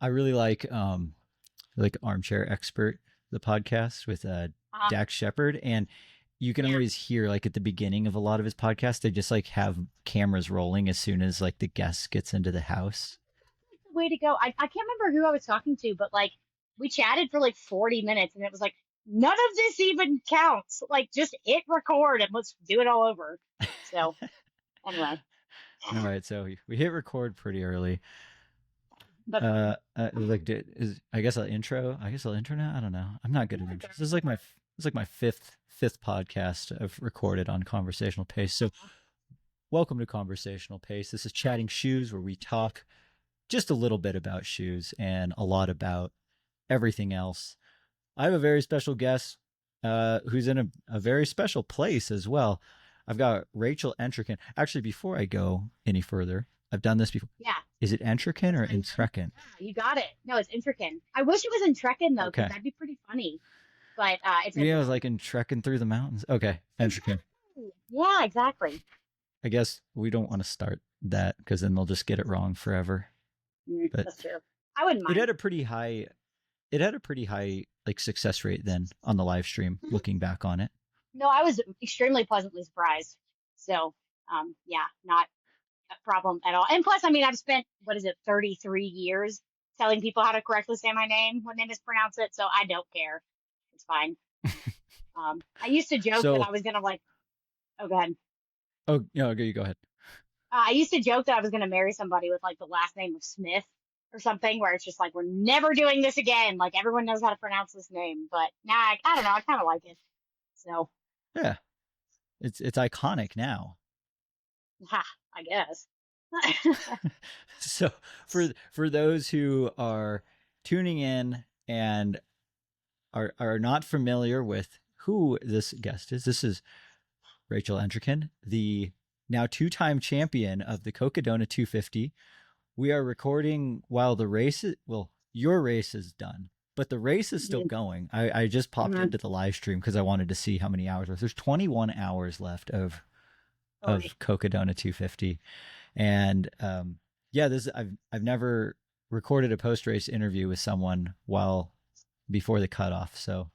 I really like Armchair Expert, the podcast with Uh, Dax Shepard, and you can yeah, always hear like at the beginning of a lot of his podcasts, they just like have cameras rolling as soon as like the guest gets into the house. that's the way to go. I can't remember who I was talking to, but like we chatted for like 40 minutes and it was like, none of this even counts. Like just hit record and let's do it all over. So anyway, All right, so we hit record pretty early. that's fine. Is I guess I'll intro. I guess I'll intro now. I don't know. I'm not good at intros. This is like my fifth podcast I've recorded on Conversational Pace. So welcome to Conversational Pace. This is Chatting Shoes, where we talk just a little bit about shoes and a lot about everything else. I have a very special guest who's in a very special place as well. I've got Rachel Entrekin. Actually, before I go any further, I've done this before. Yeah, Is it Entrekin or Entrekin? you got it. No, it's Entrekin. I wish it was Entrekin though, because Okay. that'd be pretty funny. But it's Yeah, I was Entrekin. like in trekking through the mountains. Okay, Entrekin. Exactly. Yeah, exactly. I guess we don't want to start that because then they'll just get it wrong forever. But That's true. I wouldn't it mind. had a pretty high it had a pretty high like success rate then on the live stream Mhm. looking back on it. No, I was extremely pleasantly surprised. So, yeah, not a problem at all. And plus, I mean, I've spent, what is it, 33 years telling people how to correctly say my name when they mispronounce it, so I don't care. It's fine. I used to joke that So, I was gonna like, oh, go ahead. oh, no, you go ahead. I used to joke that I was gonna marry somebody with like the last name of Smith or something, where it's just like we're never doing this again. Like everyone knows how to pronounce this name, but nah, I don't know. I kind of like it. So, Yeah, it's iconic now. ha, I guess. So for those who are tuning in and are not familiar with who this guest is, this is Rachel Entrekin, the now two-time champion of the Cocodona 250. We are recording while the race is, well, your race is done, but the race is still going. I just popped Mhm. into the live stream because I wanted to see how many hours. There's 21 hours left Boy. of Cocodona 250, and yeah, this I've never recorded a post race interview with someone while before the cutoff, so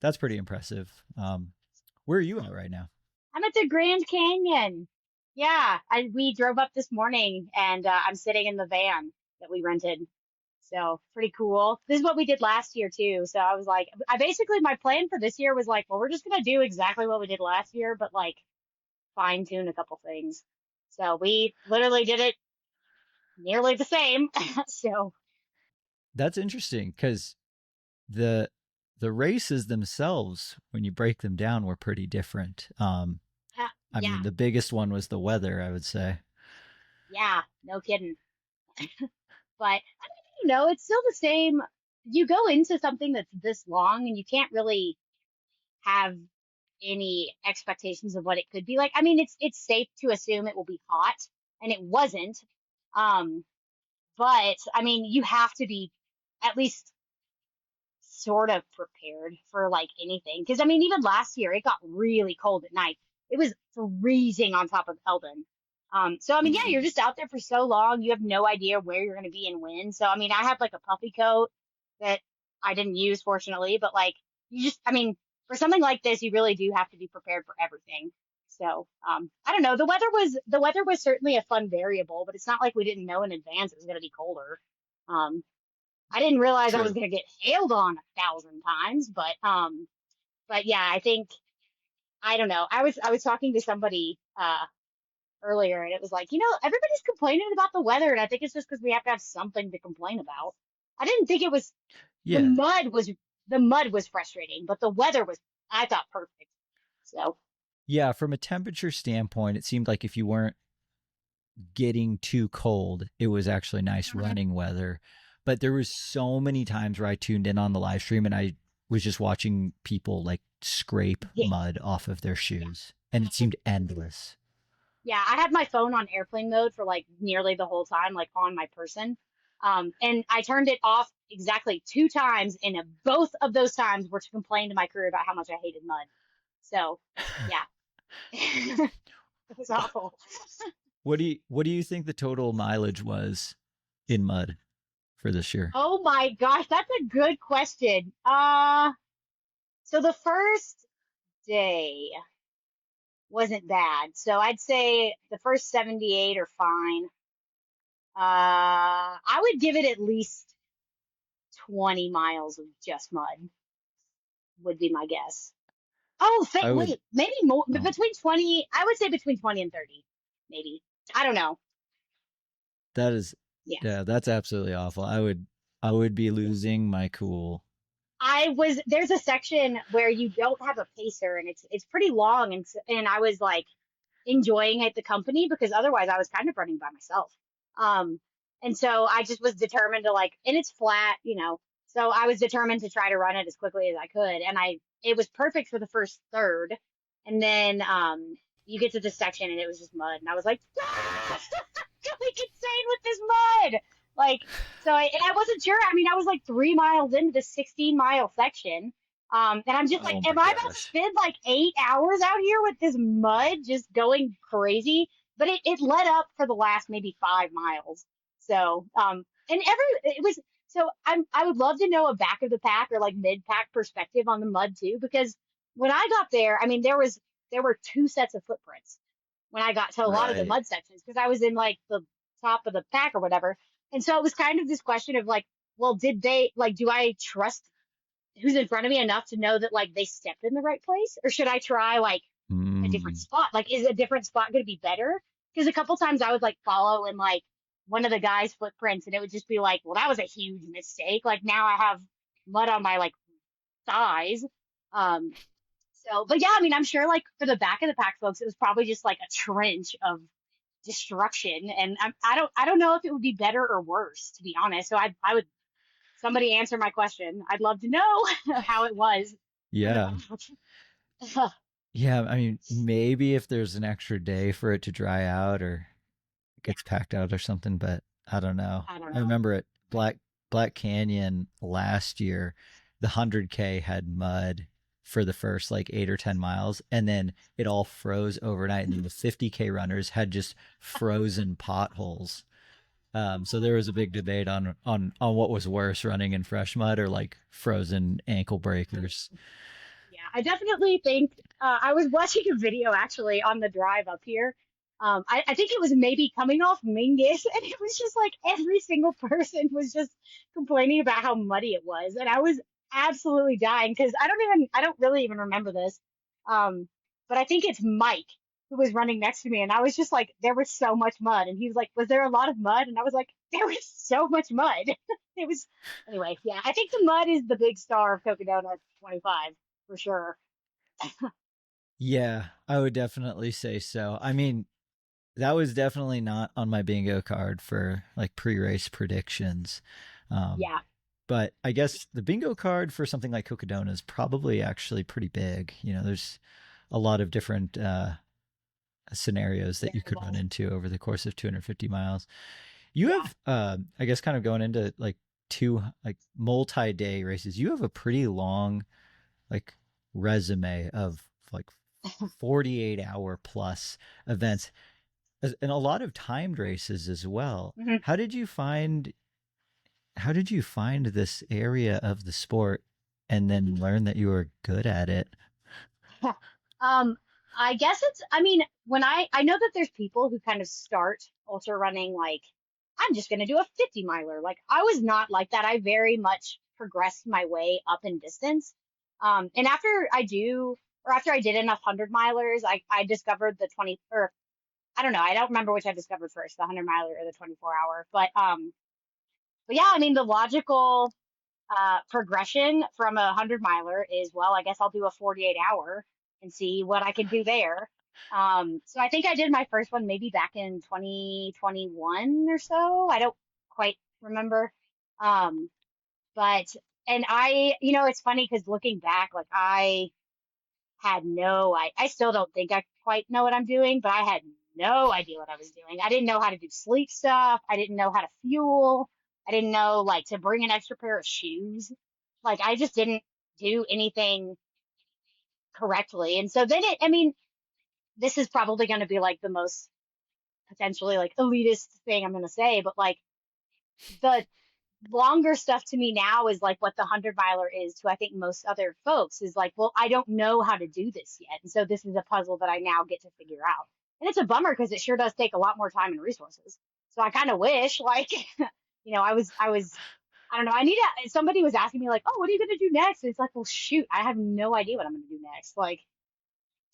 that's pretty impressive. Where are you at right now? I'm at the Grand Canyon. Yeah, we drove up this morning and I'm sitting in the van that we rented. So pretty cool. This is what we did last year too. So I was like, I basically my plan for this year was like, well, we're just gonna do exactly what we did last year, but like fine tune a couple things. So we literally did it nearly the same. So That's interesting because the the races themselves, when you break them down, were pretty different. I yeah, mean, the biggest one was the weather, I would say. yeah, no kidding. But I mean, it's still the same. You go into something that's this long and you can't really have any expectations of what it could be like. I mean, it's safe to assume it will be hot, and it wasn't. Um, but I mean, you have to be at least sort of prepared for like anything. Because I mean, even last year it got really cold at night. It was freezing on top of Eldon. So I mean, yeah, you're just out there for so long. You have no idea where you're going to be and when. So I mean, I had like a puffy coat that I didn't use, fortunately, but like I mean, for something like this, you really do have to be prepared for everything. So I don't know. The weather was certainly a fun variable, but it's not like we didn't know in advance it was going to be colder. Um, I didn't realize I was True. going to get hailed on 1,000 times, but yeah, I think I don't know. I was talking to somebody earlier, and it was like, everybody's complaining about the weather, and I think it's just because we have to have something to complain about. I didn't think it was the Yeah. mud was the mud was frustrating, but the weather was I thought perfect. So Yeah. From a temperature standpoint, it seemed like if you weren't getting too cold, it was actually nice Mhm. running weather. But there was so many times where I tuned in on the live stream and I was just watching people like scrape yeah, mud off of their yeah, shoes. And it seemed endless. yeah. I had my phone on airplane mode for like nearly the whole time, like on my person. And I turned it off exactly 2 times, and both of those times were to complain to my crew about how much I hated mud. So, yeah, it was awful. What do you think the total mileage was in mud for this year? Oh my gosh, that's a good question. So the first day wasn't bad. So I'd say the first 78 are fine. I would give it at least 20 miles of just mud would be my guess. Oh, I would. wait, maybe more, Oh, between 20, I would say between 20 and 30, maybe. I don't know. that is, Yeah. yeah, that's absolutely awful. I would be Yeah. losing my cool. There's a section where you don't have a pacer and it's pretty long and I was like enjoying it, the company, because otherwise I was kind of running by myself. Um, and so I just was determined to like, and it's flat, so I was determined to try to run it as quickly as I could. And it was perfect for the first third. And then, you get to this section and it was just mud. And I was like, ah, going insane with this mud. Like, and I wasn't sure. I mean, I was like 3 miles into the 16-mile section. And I'm just like, Oh am my I about to gosh. spend like 8 hours out here with this mud just going crazy? But it led up for the last maybe 5 miles. So, it was, so I would love to know a back of the pack or like mid pack perspective on the mud too, because when I got there, I mean, there were two sets of footprints when I got to a lot of the Right. mud sections because I was in like the top of the pack or whatever. And so it was kind of this question of like, well, did they like, do I trust who's in front of me enough to know that like they stepped in the right place? Or should I try like a different Mm, spot? Like, is a different spot going to be better? Because a couple times I would like follow in like one of the guys' footprints and it would just be like, well, that was a huge mistake. Like now I have mud on my like thighs. Um, but yeah, I mean, I'm sure like for the back of the pack folks, it was probably just like a trench of destruction. And I don't know if it would be better or worse, to be honest. So I would, somebody answer my question. I'd love to know how it was for the yeah. back. Yeah, I mean, maybe if there's an extra day for it to dry out or it Yeah, gets packed out or something, but I don't know. I don't I know. remember at Black Canyon last year, the 100K had mud for the first like 8 or 10 miles, and then it all froze overnight, and then the 50K runners had just frozen potholes. So there was a big debate on what was worse, running in fresh mud or like frozen ankle breakers. Yeah, I definitely think I was watching a video actually on the drive up here. I think it was maybe coming off Mingus, and it was just like every single person was just complaining about how muddy it was, and I was absolutely dying because I don't really even remember this. Um, but I think it's Mike who was running next to me, and I was just like, there was so much mud, and he was like, was there a lot of mud? And I was like, there was so much mud. It was anyway. Yeah, I think the mud is the big star of Cocodona 25 for sure. Yeah, I would definitely say so. I mean, that was definitely not on my bingo card for like pre-race predictions. Um, Yeah. but I guess the bingo card for something like Cocodona is probably actually pretty big. There's a lot of different scenarios that you could run Variables. into over the course of 250 miles. You Yeah. have, I guess, kind of going into like two like multi-day races. You have a pretty long like resume of like 48-hour plus events and a lot of timed races as well. Mhm. How did you find this area of the sport and then learn that you were good at it? um, I guess I mean, I know that there's people who kind of start ultra running like, I'm just going to do a 50 miler. Like, I was not like that. I very much progressed my way up in distance. And after I did enough 100 milers, I discovered the 20, or I don't know. I don't remember which I discovered first, the 100 miler or the 24 hour. But yeah, I mean, the logical progression from a 100 miler is, well, I guess I'll do a 48 hour and see what I can do there. So I think I did my first one maybe back in 2021 or so. I don't quite remember. Um, but, and it's funny because looking back, like I still don't think I quite know what I'm doing, but I had no idea what I was doing. I didn't know how to do sleep stuff. I didn't know how to fuel. I didn't know like to bring an extra pair of shoes. Like I just didn't do anything correctly. And so I mean, this is probably going to be like the most potentially like elitist thing I'm going to say, but like the longer stuff to me now is like what the 100 miler is to I think most other folks is like, well, I don't know how to do this yet. And so this is a puzzle that I now get to figure out. And it's a bummer because it sure does take a lot more time and resources. So I kind of wish like, I don't know. Somebody was asking me like, oh, what are you going to do next? And it's like, well, shoot, I have no idea what I'm going to do next. Like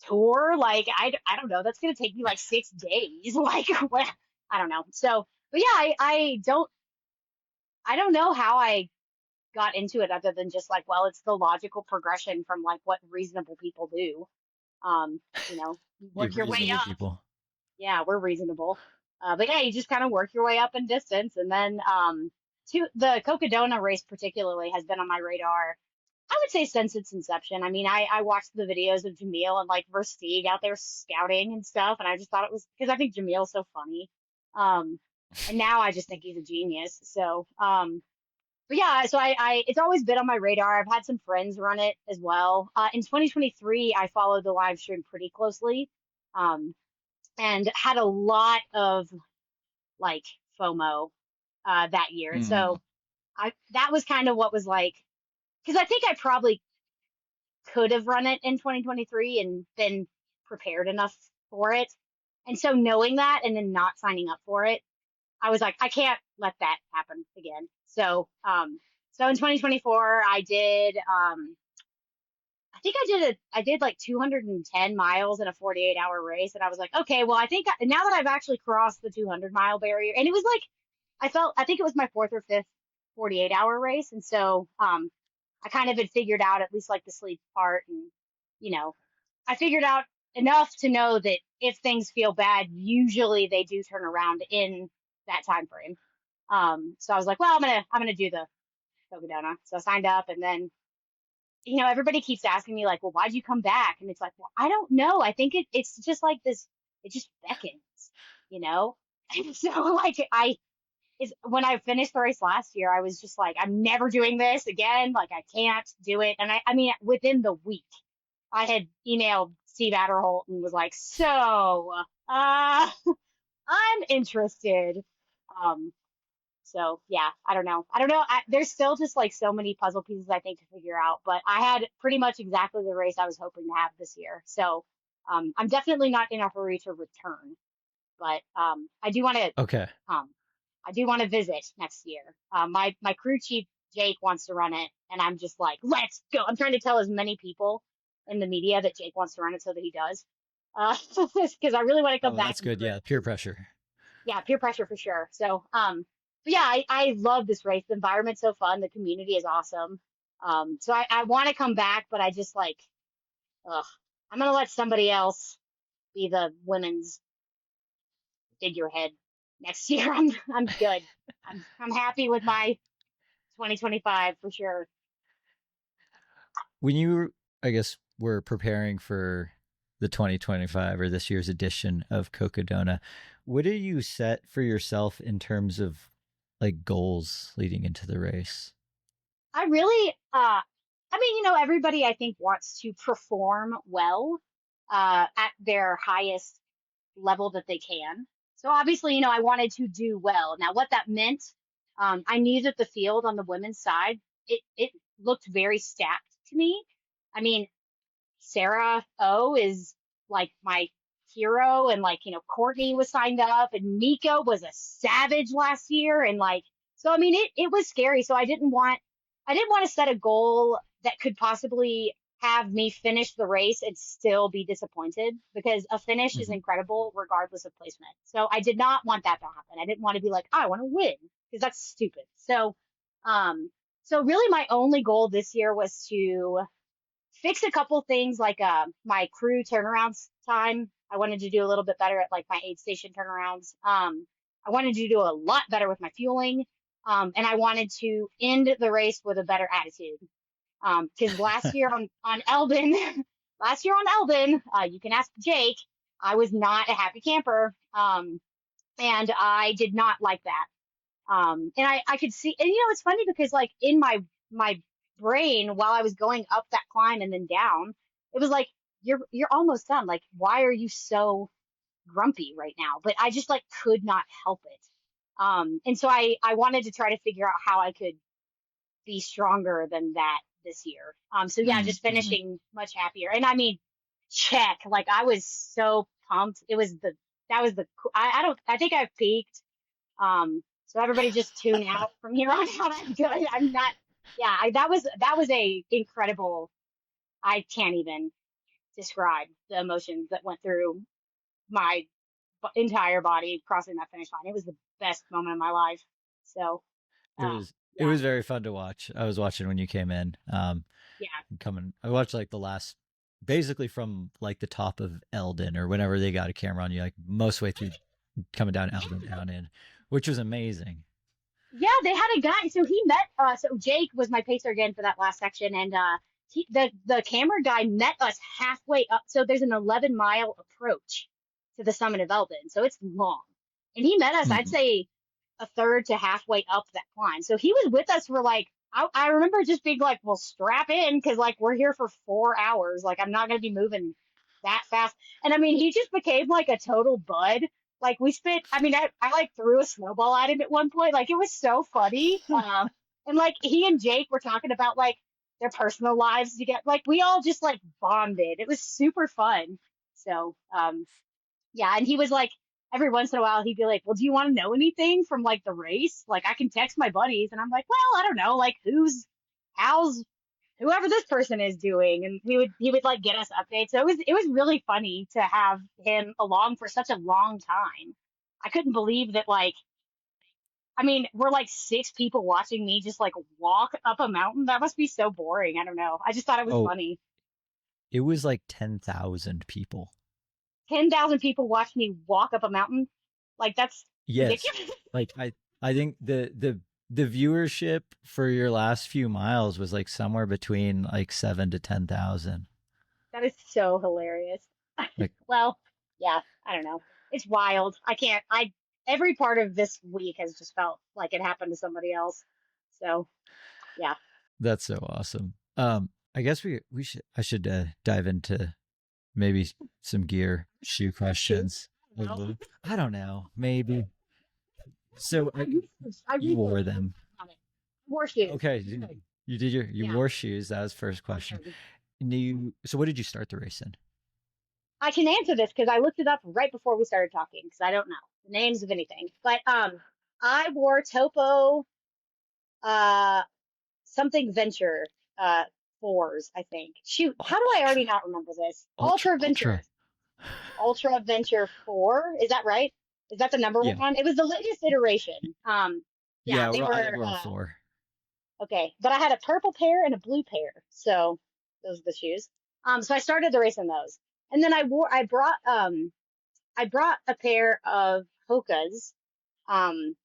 tour, like, I don't know. That's going to take me like 6 days. Like, what? I don't know. So, but yeah, I don't know how I got into it other than just like, well, it's the logical progression from like what reasonable people do. Um, you know, You work your way reasonable up. people. Yeah, we're reasonable. But yeah, you just kind of work your way up in distance. And then the Cocodona race particularly has been on my radar, I would say since its inception. I mean, I watched the videos of Jamil and like Versteeg out there scouting and stuff, and I just thought it was because I think Jamil's so funny. Um, and now I just think he's a genius. So, but yeah, so it's always been on my radar. I've had some friends run it as well. In 2023, I followed the live stream pretty closely, um, and had a lot of like FOMO that year. And Mm. so that was kind of what was like, because I think I probably could have run it in 2023 and been prepared enough for it. And so knowing that and then not signing up for it, I was like, I can't let that happen again. So in 2024, I did like 210 miles in a 48-hour race. And I was like, okay, well, now that I've actually crossed the 200-mile barrier, and it was like, I think it was my fourth or fifth 48-hour race. And so, I kind of had figured out at least like the sleep part and, you know, I figured out enough to know that if things feel bad, usually they do turn around in that time frame. So I was like, well, I'm gonna do the Cocodona. So I signed up, and then everybody keeps asking me like, well, why'd you come back? And it's like, well, I don't know. I think it's just like this. It just beckons, you know. And so like I is when I finished the race last year, I was just like, I'm never doing this again. Like I can't do it. And I mean, within the week, I had emailed Steve Adderholt and was like, so, I'm interested. Um, so yeah, I don't know. I don't know. There's still just like so many puzzle pieces I think to figure out, but I had pretty much exactly the race I was hoping to have this year. So, I'm definitely not in a hurry to return, but, Okay. um, I do want to visit next year. My crew chief Jake wants to run it, and I'm just like, let's go. I'm trying to tell as many people in the media that Jake wants to run it so that he does, because I really want to come Oh, back that's and good. cruise. Yeah, peer pressure. Yeah, peer pressure for sure. So, but yeah, I love this race. The environment's so fun. The community is awesome. So I want to come back, but I just like, ugh, I'm gonna let somebody else be the women's figurehead next year. I'm good. I'm happy with my 2025 for sure. When you, I guess, were preparing for the 2025 or this year's edition of Cocodona, what do you set for yourself in terms of like goals leading into the race? I really, I mean, everybody I think wants to perform well, at their highest level that they can. So obviously, I wanted to do well. Now, what that meant, I knew that the field on the women's side, it looked very stacked to me. I mean, Sarah O is like my hero, and like, Courtney was signed up, and Miko was a savage last year, and like, so I mean, it was scary. So I didn't want to set a goal that could possibly have me finish the race and still be disappointed, because a finish is Mm-hmm. incredible regardless of placement. So I did not want that to happen. I didn't want to be like, I want to win, because that's stupid. Um, so really my only goal this year was to fix a couple things like my crew turnarounds time. I wanted to do a little bit better at like my aid station turnarounds. I wanted to do a lot better with my fueling. And I wanted to end the race with a better attitude. Because last year on Eldon, last year on Eldon, you can ask Jake, I was not a happy camper. And I did not like that. And I could see, and it's funny because like in my brain while I was going up that climb and then down, it was like, you're almost done. Like, why are you so grumpy right now? But I just like could not help it. And so I wanted to try to figure out how I could be stronger than that this year. So yeah, just Mm-hmm. finishing much happier. And I mean, check. Like I was so pumped. That was the, I don't, I think I've peaked. So everybody just tune out from here on out. I'm good. I'm not, yeah, that was a incredible, I can't even describe the emotions that went through my entire body crossing that finish line. It was the best moment of my life. So, It was it yeah, was very fun to watch. I was watching when you came in. yeah. Coming, I watched like the last, basically from like the top of Eldon or whenever they got a camera on you, like most way through coming down Eldon down in, which was amazing. Yeah, they had a guy. So he met. So Jake was my pacer again for that last section, and the camera guy met us halfway up. So there's an 11-mile approach to the summit of Eldon, so it's long. And he met us, I'd Mm-hmm. say, a third to halfway up that climb. So he was with us for like. I remember just being like, "Well, strap in, because like we're here for 4 hours. Like I'm not gonna be moving that fast." And I mean, he just became like a total bud. Like we spent, I mean, I like threw a snowball at him at one point. Like it was so funny. And like he and Jake were talking about like their personal lives together. Like we all just like bonded. It was super fun. So, yeah. And he was like, every once in a while, he'd be like, well, do you want to know anything from like the race? Like I can text my buddies. And I'm like, well, I don't know. Like how's whoever this person is doing, and he would like get us updates. So it was really funny to have him along for such a long time. I couldn't believe that, like, I mean, we're like 6 people watching me just like walk up a mountain. That must be so boring. I don't know. I just thought it was Oh, funny. it was like 10,000 people. 10,000 people watched me walk up a mountain. Like that's Yes, ridiculous. like I think the viewership for your last few miles was like somewhere between like 7 to 10,000. That is so hilarious. Like Well, yeah, I don't know. It's wild. I can't. Every part of this week has just felt like it happened to somebody else. So, yeah. that's so awesome. I guess we should I should dive into maybe some gear shoe Shoot. questions. I don't know. I don't know, maybe. So I you wore researched them. on it. War shoes. Okay, you did you Yeah. wore shoes. That was first question. And you so what did you start the race in? I can answer this because I looked it up right before we started talking because I don't know the names of anything. But I wore Topo uh something Venture uh fours, I think. Shoot, Oh, how do I already ultra, not remember this? ultra, ultra. Ultra Venture 4. Is that right? Is that the number Yeah, one? It was the latest iteration. Yeah, yeah. they I think were we're all four. okay. But I had a purple pair and a blue pair. So those are the shoes. So I started the race in those. And then I brought a pair of Hokas. Um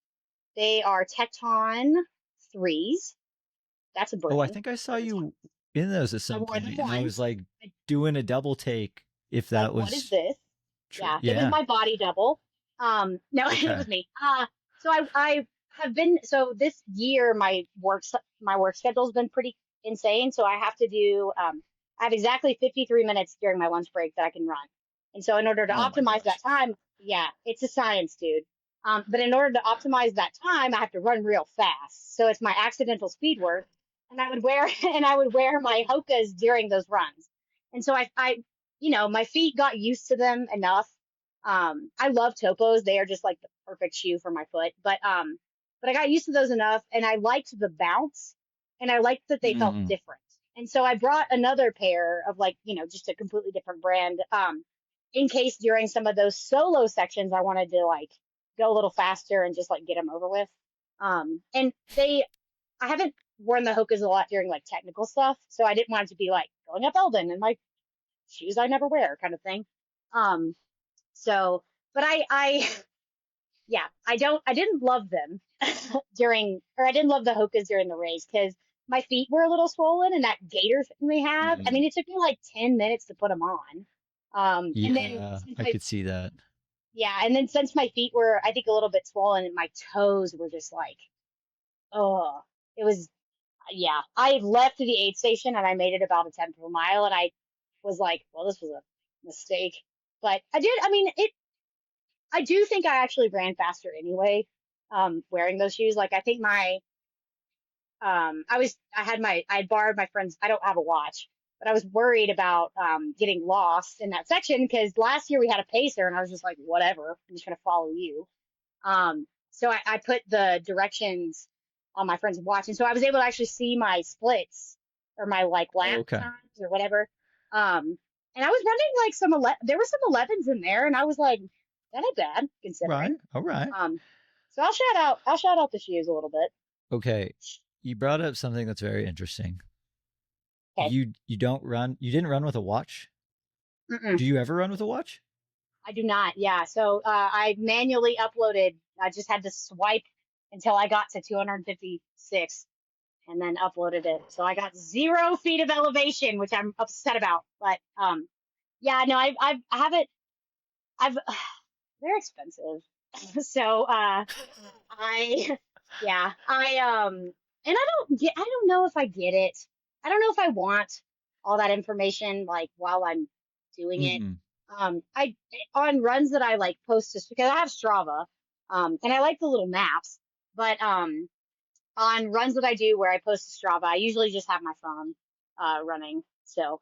they are Tecton 3s. That's a Oh, I brand. think I saw So it's you in those at I some wore them point, and I was once. like I doing a double take if like, that what is was this? true. Yeah, it was Yeah. my body double. No, it Okay. was me. So I have been so this year my work schedule's been pretty insane. So I have to do I have exactly 53 minutes during my lunch break that I can run. And so in order to Oh my optimize that gosh. time, yeah, it's a science, dude. But in order to optimize that time, I have to run real fast. So it's my accidental speed work, and I would wear and I would wear my Hokas during those runs. And so I my feet got used to them enough. I love Topos. They are just like the perfect shoe for my foot. But I got used to those enough and I liked the bounce and I liked that they felt Mm. different. And so I brought another pair of like, just a completely different brand, in case during some of those solo sections, I wanted to like go a little faster and just like get them over with. And I haven't worn the Hokas a lot during like technical stuff. So I didn't want it to be like going up Eldon and like shoes I never wear kind of thing. Um, so, but yeah, I didn't love them I didn't love the Hokas during the race because my feet were a little swollen and that gator thing they have. I mean, Mm. it took me like 10 minutes to put them on. And then Yeah, since I my, could see that. yeah, and then since my feet were, I think, a little bit swollen, my toes were just like, oh, it was, yeah. I left the aid station and I made it about a tenth of a mile and I was like, well, this was a mistake. But I did, I mean, I do think I actually ran faster anyway. wearing those shoes. Like I think I had borrowed my friend's, I don't have a watch, but I was worried about getting lost in that section because last year we had a pacer and I was just like, whatever, I'm just gonna follow you. So I put the directions on my friend's watch, and so I was able to actually see my splits or my like Oh, lap okay. times or whatever. And I was running like there were some 11s in there, and I was like, that ain't bad Right. considering. All right. So I'll shout out the shoes a little bit. Okay. You brought up something that's very interesting. Okay. You don't run. You didn't run with a watch. Mm-mm. Do you ever run with a watch? I do not. Yeah. So I manually uploaded. I just had to swipe until I got to 256 and then uploaded it. So I got 0 feet of elevation, which I'm upset about. But yeah, no, I haven't. I've they're expensive. So I yeah and I don't know if I get it. I don't know if I want all that information like while I'm doing it. Mm-mm. I on runs that I like post just because I have Strava, and I like the little maps, but on runs that I do where I post to Strava, I usually just have my phone running. So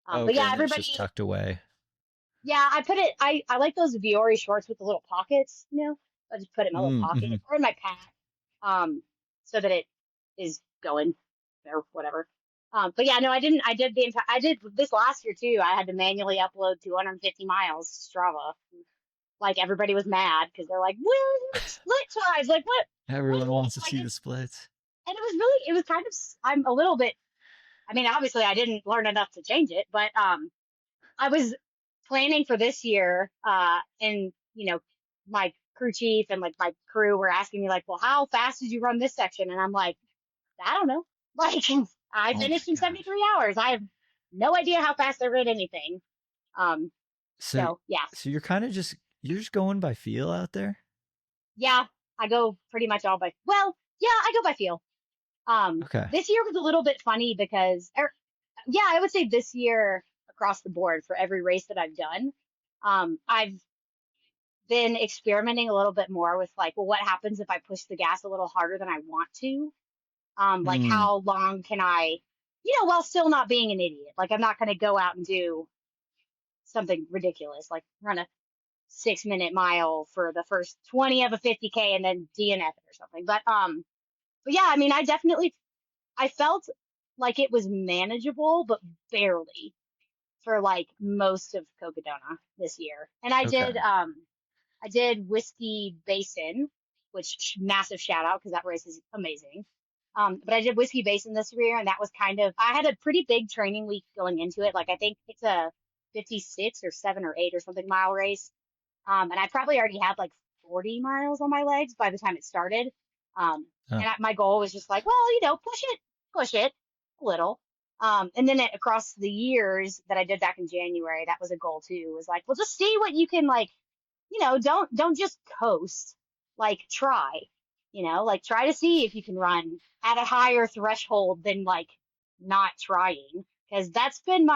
but Okay, yeah, and then it's everybody just tucked away. yeah, I put it. I like those Viore shorts with the little pockets. I just put it in my little Mm-hmm. pocket or in my pack, so that it is going or whatever. But yeah, no, I didn't. I did the entire. I did this last year too. I had to manually upload 250 miles to Strava. Like everybody was mad because they're like, "Where are the split times? Like what? What?" Everyone wants to Like see the splits. and it was kind of. I'm a little bit. I mean, obviously, I didn't learn enough to change it, but I was planning for this year, and my crew chief and like my crew were asking me like, well, how fast did you run this section? And I'm like, I don't know. Like, I Oh my finished in god. 73 hours. I have no idea how fast I ran anything. Um, So so yeah, so you're just going by feel out there? yeah, I go pretty much all by, well, yeah, I go by feel. Okay. This year was a little bit funny because, yeah, I would say this year across the board for every race that I've done, I've been experimenting a little bit more with like, well, what happens if I push the gas a little harder than I want to? Like Mm. how long can I, while still not being an idiot. Like I'm not going to go out and do something ridiculous, like run a 6 minute mile for the first 20 of a 50K and then DNF it or something. But yeah, I mean, I felt like it was manageable, but barely for like most of Cocodona this year. And Okay. I did Whiskey Basin, which massive shout out because that race is amazing. But I did Whiskey Basin this year, and that was I had a pretty big training week going into it. Like I think it's a 56 or 7 or 8 or something mile race. And I probably already had like 40 miles on my legs by the time it started. Oh. My goal was just like, well, push it a little. And then across the years that I did back in January, that was a goal too. Was like, well, just see what you can like don't just coast. Like try, like try to see if you can run at a higher threshold than like not trying. Because that's been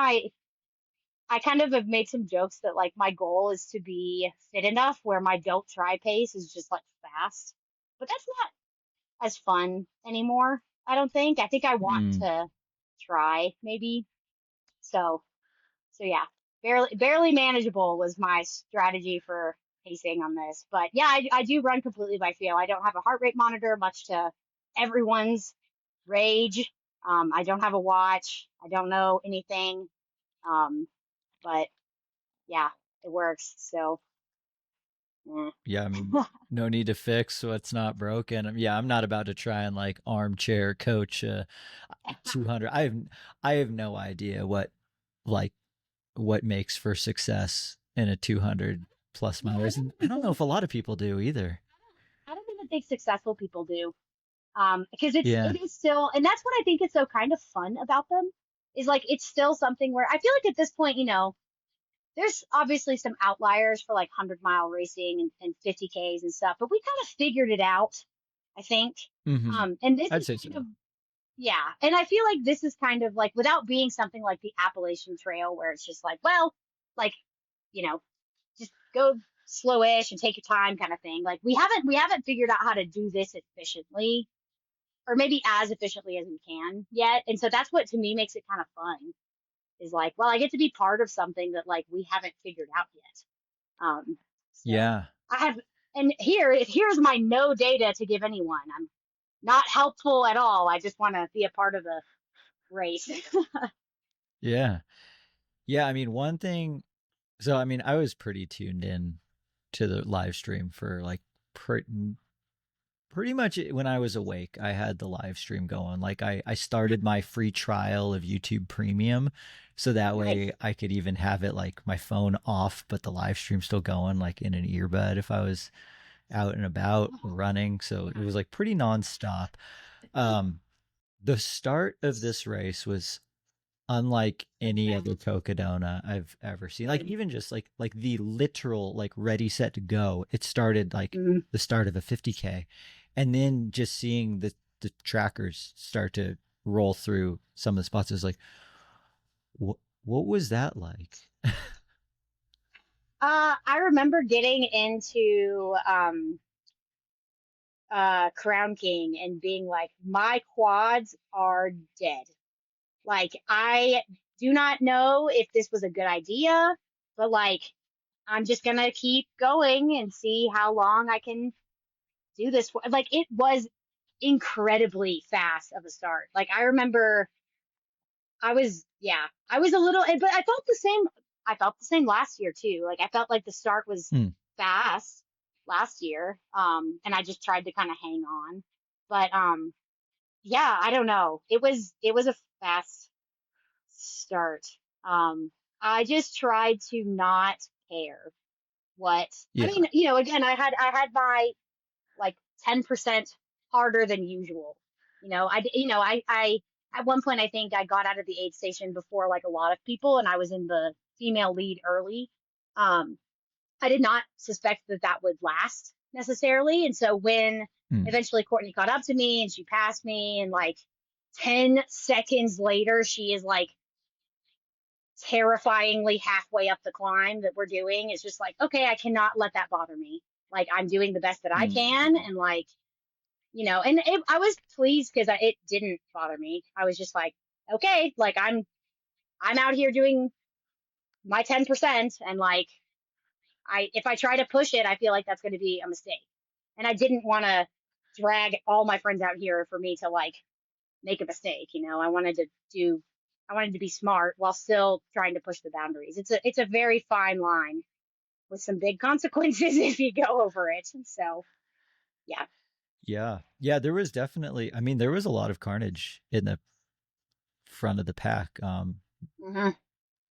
I kind of have made some jokes that like my goal is to be fit enough where my don't try pace is just like fast. But that's not as fun anymore. I don't think. I think I want Mm. to try maybe. So so yeah, barely manageable was my strategy for pacing on this. But yeah, I do run completely by feel. I don't have a heart rate monitor, much to everyone's rage. I don't have a watch. I don't know anything. Um, but yeah, it works. So eh. Yeah, I mean, no need to fix what's not broken. Yeah, I'm not about to try and like armchair coach 200. I have no idea like what makes for success in a 200 plus No, mile I race. don't And I even don't know think if a lot of people do either. I don't even think successful people do. Because Yeah. it is still, and that's what I think is so kind of fun about them. Is like it's still something where I feel like at this point, there's obviously some outliers for like 100-mile racing and 50Ks and stuff, but we kind of figured it out, I think. Hmm. And this I'd is say kind of, so. yeah. And I feel like this is kind of like, without being something like the Appalachian Trail, where it's just like, well, like, you know, just go. slowish and take your time kind of thing. Like we haven't figured out how to do this efficiently, or maybe as efficiently as we can yet. And so that's what to me makes it kind of fun. Is like, well, I get to be part of something that like we haven't figured out yet. So Yeah. I have, and here's my no data to give anyone. I'm not helpful at all. I just want to be a part of the race. Yeah. Yeah. I mean, one thing, so I mean, I was pretty tuned in to the live stream for like pretty much when I was awake. I had the live stream going. Like I started my free trial of YouTube Premium, so that Nice. way I could even have it like my phone off, but the live stream still going, like in an earbud if I was out and about or running. So it was like pretty nonstop. Um, the start of this race was unlike any other Cocodona I've ever seen. Like even just like the literal like ready set to go. It started like Mhm. the start of a 50K, and then just seeing the trackers start to roll through some of the spots is like, what was that like? I remember getting into Crown King and being like, my quads are dead. Like I do not know if this was a good idea, but like I'm just gonna keep going and see how long I can do this for. Like it was incredibly fast of a start. Like I remember I was a little, but I felt the same. I felt the same last year too. Like I felt like the start was Hmm. fast last year. And I just tried to kind of hang on. But yeah, I don't know. It was a fast start. Um, I just tried to not care what. I Yeah. mean, again, I had my like 10% harder than usual. I at one point I think I got out of the aid station before like a lot of people, and I was in the female lead early. Um, I did not suspect that that would last necessarily, and so when Hmm. eventually Courtney caught up to me and she passed me, and like 10 seconds later, she is like terrifyingly halfway up the climb that we're doing. It's just like, okay, I cannot let that bother me. Like I'm doing the best that I Hmm. can, and like I was pleased because it didn't bother me. I was just like, okay, like I'm out here doing my 10%, and like if I try to push it, I feel like that's going to be a mistake. And I didn't want to drag all my friends out here for me to like make a mistake. I wanted to be smart while still trying to push the boundaries. It's a very fine line with some big consequences if you go over it. So yeah. Yeah. Yeah. There was definitely. I mean, there was a lot of carnage in the front of the pack. Hmm.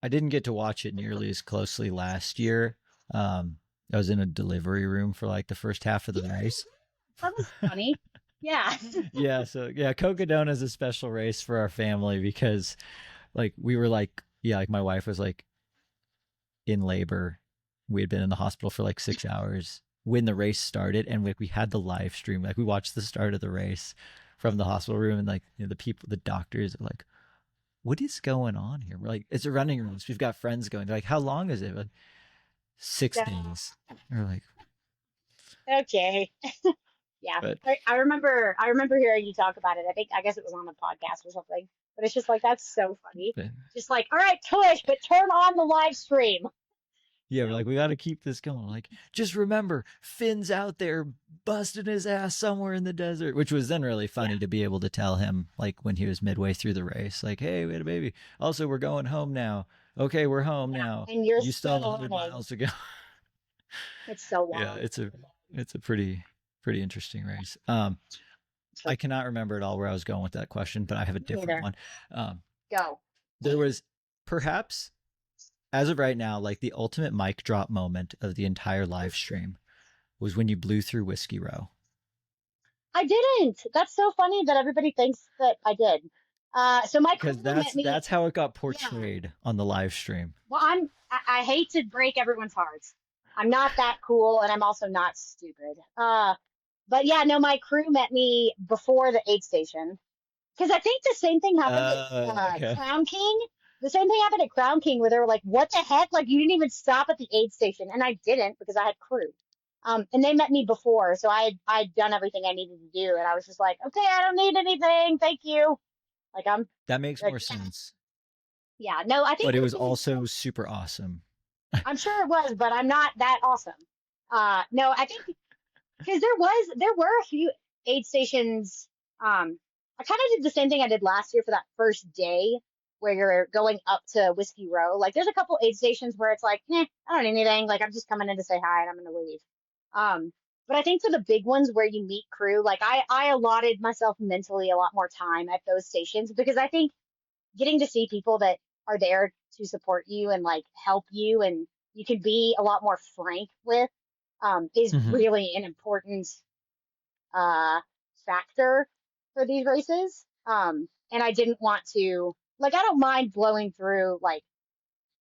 I didn't get to watch it nearly as closely last year. I was in a delivery room for like the first half of the race. That was funny. Yeah. Yeah, so yeah, Cocodona is a special race for our family because like we were like yeah, like my wife was like in labor. We had been in the hospital for like 6 hours when the race started, and we had the live stream. Like we watched the start of the race from the hospital room, and like the people, the doctors are like, "What is going on here?" We're like, "It's a running race. We've got friends going." They're like, "How long is it?" We're like, 6 days. We're like, Okay. Yeah. but I remember hearing you talk about it. I guess it was on a podcast or something. But it's just like that's so funny. but Just like, all right, push, but turn on the live stream. yeah, we're like, we got to keep this going. Like, just remember, Finn's out there busting his ass somewhere in the desert, which was then really Yeah. funny to be able to tell him, like, when he was midway through the race, like, hey, we had a baby. Also, we're going home now. Okay, we're home Yeah. now. And you're You still have still 100 running. miles to go. It's so Yeah, wild. it's a pretty interesting race. I cannot remember at all where I was going with that question, but I have a Me different neither. one. Um, Go. there was perhaps, as of right now, like the ultimate mic drop moment of the entire live stream was when you blew through Whiskey Row. I didn't. That's so funny that everybody thinks that I did. So my Because crew met me. that's how it got Yeah. portrayed on the live stream. Well, I hate to break everyone's hearts. I'm not that cool, and I'm also not stupid. But yeah, no, my crew met me before the aid station because I think the same thing happened at Okay. Crown King. the same thing happened at Crown King where they were like, "What the heck? Like you didn't even stop at the aid station," and I didn't because I had crew. And they met me before, so I'd done everything I needed to do, and I was just like, "Okay, I don't need anything, thank you." Like That makes like more yeah, sense. yeah. No, I think But it was this is also super awesome. I'm sure it was, but I'm not that awesome. No, I think because there were a few aid stations. I kind of did the same thing I did last year for that first day where you're going up to Whiskey Row. Like there's a couple aid stations where it's like, I don't need anything. Like I'm just coming in to say hi and I'm gonna leave. Um, but I think for the big ones where you meet crew, like I allotted myself mentally a lot more time at those stations because I think getting to see people that are there to support you and like help you and you can be a lot more frank with is Hmm. really an important uh, factor for these races. And I didn't want to like I don't mind blowing through like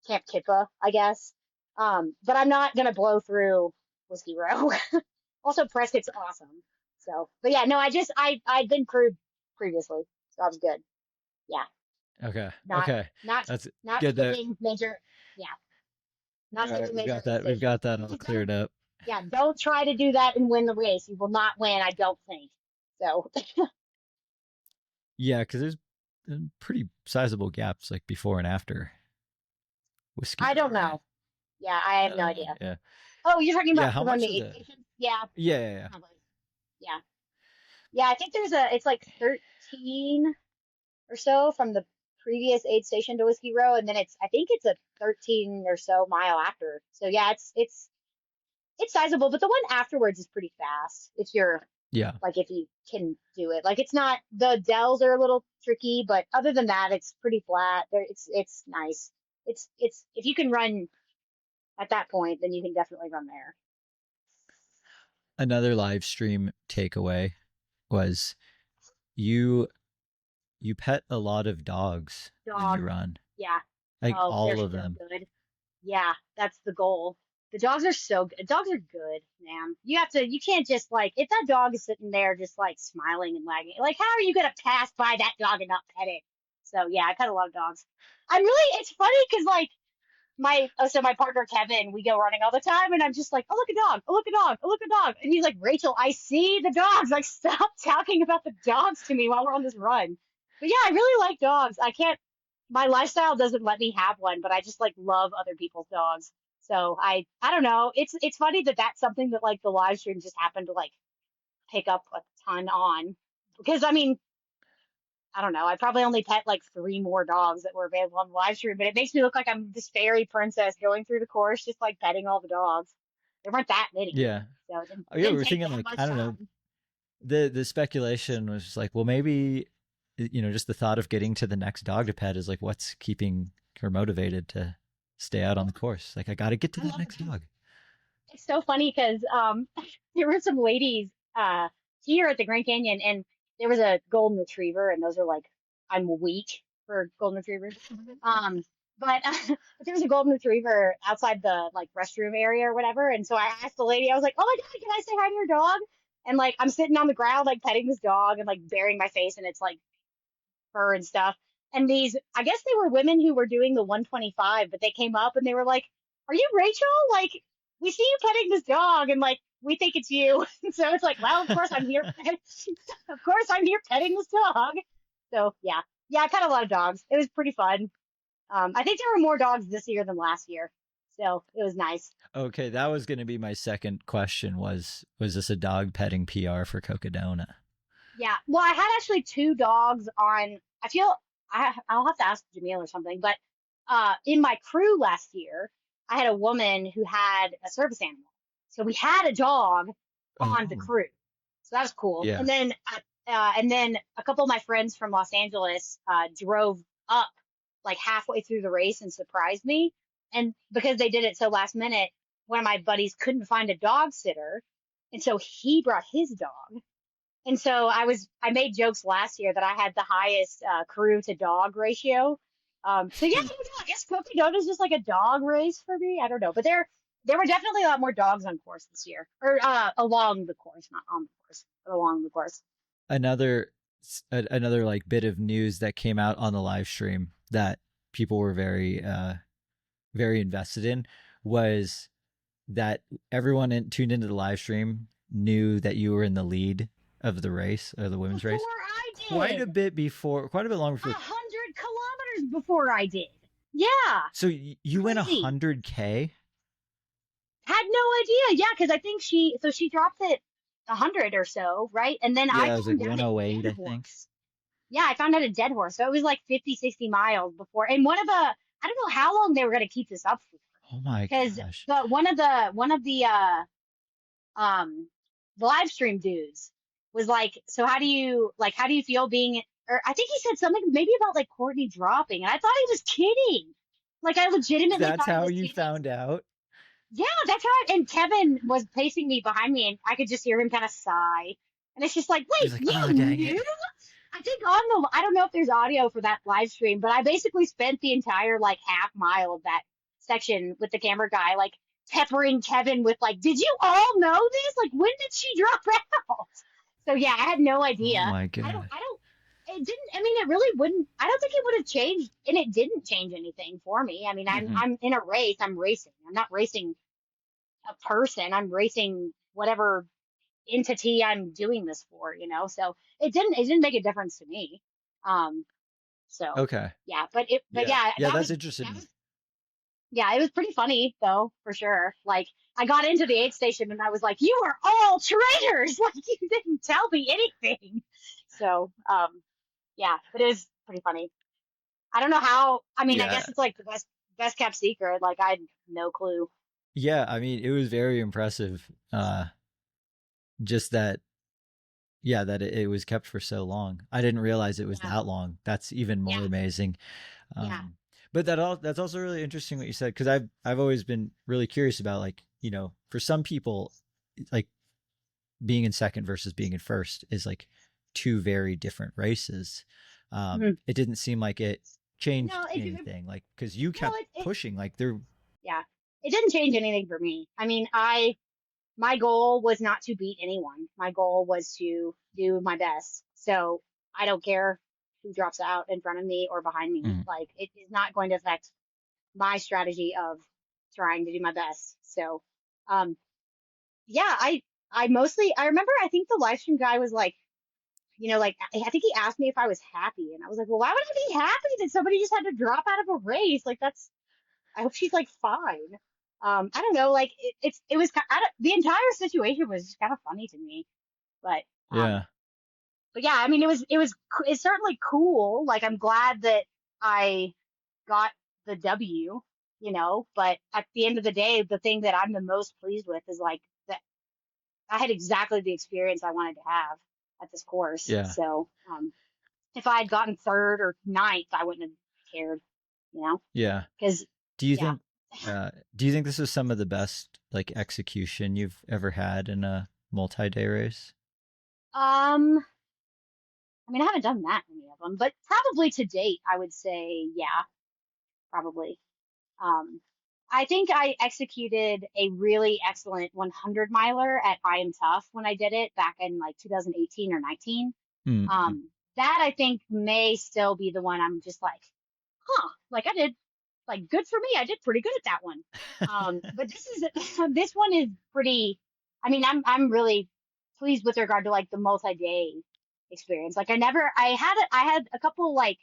Camp Kippa, I guess. But I'm not gonna blow through Whiskey Row. Also, Prescott's awesome. So, but yeah, no, I'd been crewed previously, so I was good. Yeah, Okay. not Okay. not That's not good that skipping major. Yeah, all not right, skipping we've major got aid that. We've stations. got that all Just don't. cleared up. Yeah, don't try to do that and win the race. You will not win, I don't think. So Yeah, because there's pretty sizable gaps like before and after Whiskey I Row, don't right? know. Yeah, I have no idea. Yeah. Oh, you're talking Yeah. about How from much the of aid the? stations? Yeah, Yeah. probably. Yeah. Yeah, I think it's like 13 or so from the previous aid station to Whiskey Row, and then I think it's a 13 or so mile after. So yeah, it's sizable, but the one afterwards is pretty fast if you're Yeah. like if you can do it. Like it's not the dells are a little tricky, but other than that, it's pretty flat. There, it's nice. It's if you can run at that point, then you can definitely run there. Another live stream takeaway was you you pet a lot of dogs when you Dog, run, yeah. like Oh, they're all of so them. good. Yeah, that's the goal. The dogs are so good. Dogs are good, man. You can't just like, if that dog is sitting there just like smiling and wagging, like, how are you going to pass by that dog and not pet it? So, yeah, I kind of love dogs. It's funny because like, so my partner Kevin, we go running all the time, and I'm just like, oh look a dog, oh look a dog, oh look a dog, and he's like, Rachel, I see the dogs. Like, stop talking about the dogs to me while we're on this run. But yeah, I really like dogs. I can't. My lifestyle doesn't let me have one, but I just like love other people's dogs. So I don't know. It's funny that that's something that like the live stream just happened to like pick up a ton on because I mean I don't know. I probably only pet like three more dogs that were available on the live stream, but it makes me look like I'm this fairy princess going through the course, just like petting all the dogs. There weren't that many, Yeah. so Oh, it yeah. We didn't were take thinking that like much I don't know. time. The speculation was just like, well, maybe just the thought of getting to the next dog to pet is like what's keeping her motivated to stay out on the course. Like I got to get to I that love next it. dog. It's so funny because there were some ladies here at the Grand Canyon, and there was a golden retriever, and those are like I'm weak for golden retrievers. Um, but there was a golden retriever outside the like restroom area or whatever, and so I asked the lady, I was like, "Oh my God, can I say hi to your dog?" And like I'm sitting on the ground like petting this dog and like burying my face in its like fur and stuff. And I guess they were women who were doing the 125, but they came up and they were like, "Are you Rachel? Like, we see you petting this dog, and like, we think it's you." So it's like, well, of course I'm here. Of course I'm here petting this dog. So yeah, yeah, I pet a lot of dogs. It was pretty fun. I think there were more dogs this year than last year, so it was nice. Okay, that was going to be my second question. Was this a dog petting PR for Cocodona? Yeah. Well, I had actually two dogs on. I feel I'll have to ask Jamil or something, but in my crew last year, I had a woman who had a service animal. So we had a dog on the Oh, crew. So that was cool. yeah. And then a couple of my friends from Los Angeles drove up like halfway through the race and surprised me. And because they did it so last minute, one of my buddies couldn't find a dog sitter, and so he brought his dog. And so I made jokes last year that I had the highest crew to dog ratio. So yeah, I don't know. I guess Cocodona is just like a dog race for me. I don't know, but there were definitely a lot more dogs on course this year, or along the course, not on the course, but along the course. Another another like bit of news that came out on the live stream that people were very invested in was that everyone tuned into the live stream knew that you were in the lead of the race, or the women's Before race, I quite a did. bit before, quite a bit longer before. 100 kilometers before I did. Yeah. So you went Crazy. 100K? Had no idea. Yeah, because I think she dropped it 100 or so, right? And then I Yeah, it was like found out at 108, Dead I think. Horse. Yeah, I found out at Dead Horse. So it was like 50, 60 miles before. And one of the, I don't know how long they were going to keep this up for. Oh my Because gosh. um the live stream dudes was like, so how do you feel being, or I think he said something maybe about like Courtney dropping, and I thought he was kidding. Like I legitimately That's thought he how was you kidding. found out? Yeah, that's right. And Kevin was pacing me behind me, and I could just hear him kind of sigh. And it's just like, He was wait, like, oh, you dang it. knew? I think on the, I don't know if there's audio for that live stream, but I basically spent the entire like half mile of that section with the camera guy, like peppering Kevin with like, did you all know this? Like, when did she drop out? So yeah, I had no Oh idea. my god. I don't, it didn't, I mean, it really wouldn't, I don't think it would have changed, and it didn't change anything for me. I mean, Hmm. I'm in a race, I'm racing. I'm not racing a person. I'm racing whatever entity I'm doing this for, you know? So it didn't make a difference to me. Um, so Okay. yeah, but Yeah. yeah, Yeah, that's that interesting. was, yeah, it was pretty funny though, for sure. Like I got into the aid station and I was like, you are all traitors. Like you didn't tell me anything. So, yeah, but it was pretty funny. I don't know how, I mean, I Yeah. guess it's like the best kept secret. Like I had no clue. Yeah, I mean, it was very impressive. Just that, yeah, that it was kept for so long. I didn't realize it was Yeah. that long. That's even more Yeah. amazing. Yeah. Um, but that's also really interesting what you said, because I've always been really curious about, like, for some people, like, being in second versus being in first is like two very different races. Mhm. It didn't seem like it changed No, anything, like, because you no, kept pushing, like there. yeah, it didn't change anything for me. I mean, my goal was not to beat anyone. My goal was to do my best. So I don't care who drops out in front of me or behind me. Mm, Like it is not going to affect my strategy of trying to do my best. So, um, yeah, I mostly, I remember, I think the live stream guy was like, like I think he asked me if I was happy, and I was like, well, why would I be happy that somebody just had to drop out of a race? Like that's, I hope she's like fine. I don't know, like it was the entire situation was just kind of funny to me, but um, yeah. but yeah, I mean, it's certainly cool. Like I'm glad that I got the W, but at the end of the day, the thing that I'm the most pleased with is like that I had exactly the experience I wanted to have at this course. Yeah. So, if I had gotten third or ninth, I wouldn't have cared, you know, Yeah. because Do you yeah. think do you think this is some of the best, like, execution you've ever had in a multi-day race? I mean, I haven't done that many of them, but probably to date, I would say, yeah, probably. Um, I think I executed a really excellent 100 miler at I Am Tough when I did it back in like 2018 or 19. Mm-hmm. That I think may still be the one I'm just like, huh, like I did, like good for me. I did pretty good at that one. But this one is pretty. I mean, I'm really pleased with regard to like the multi-day experience. Like I had a couple like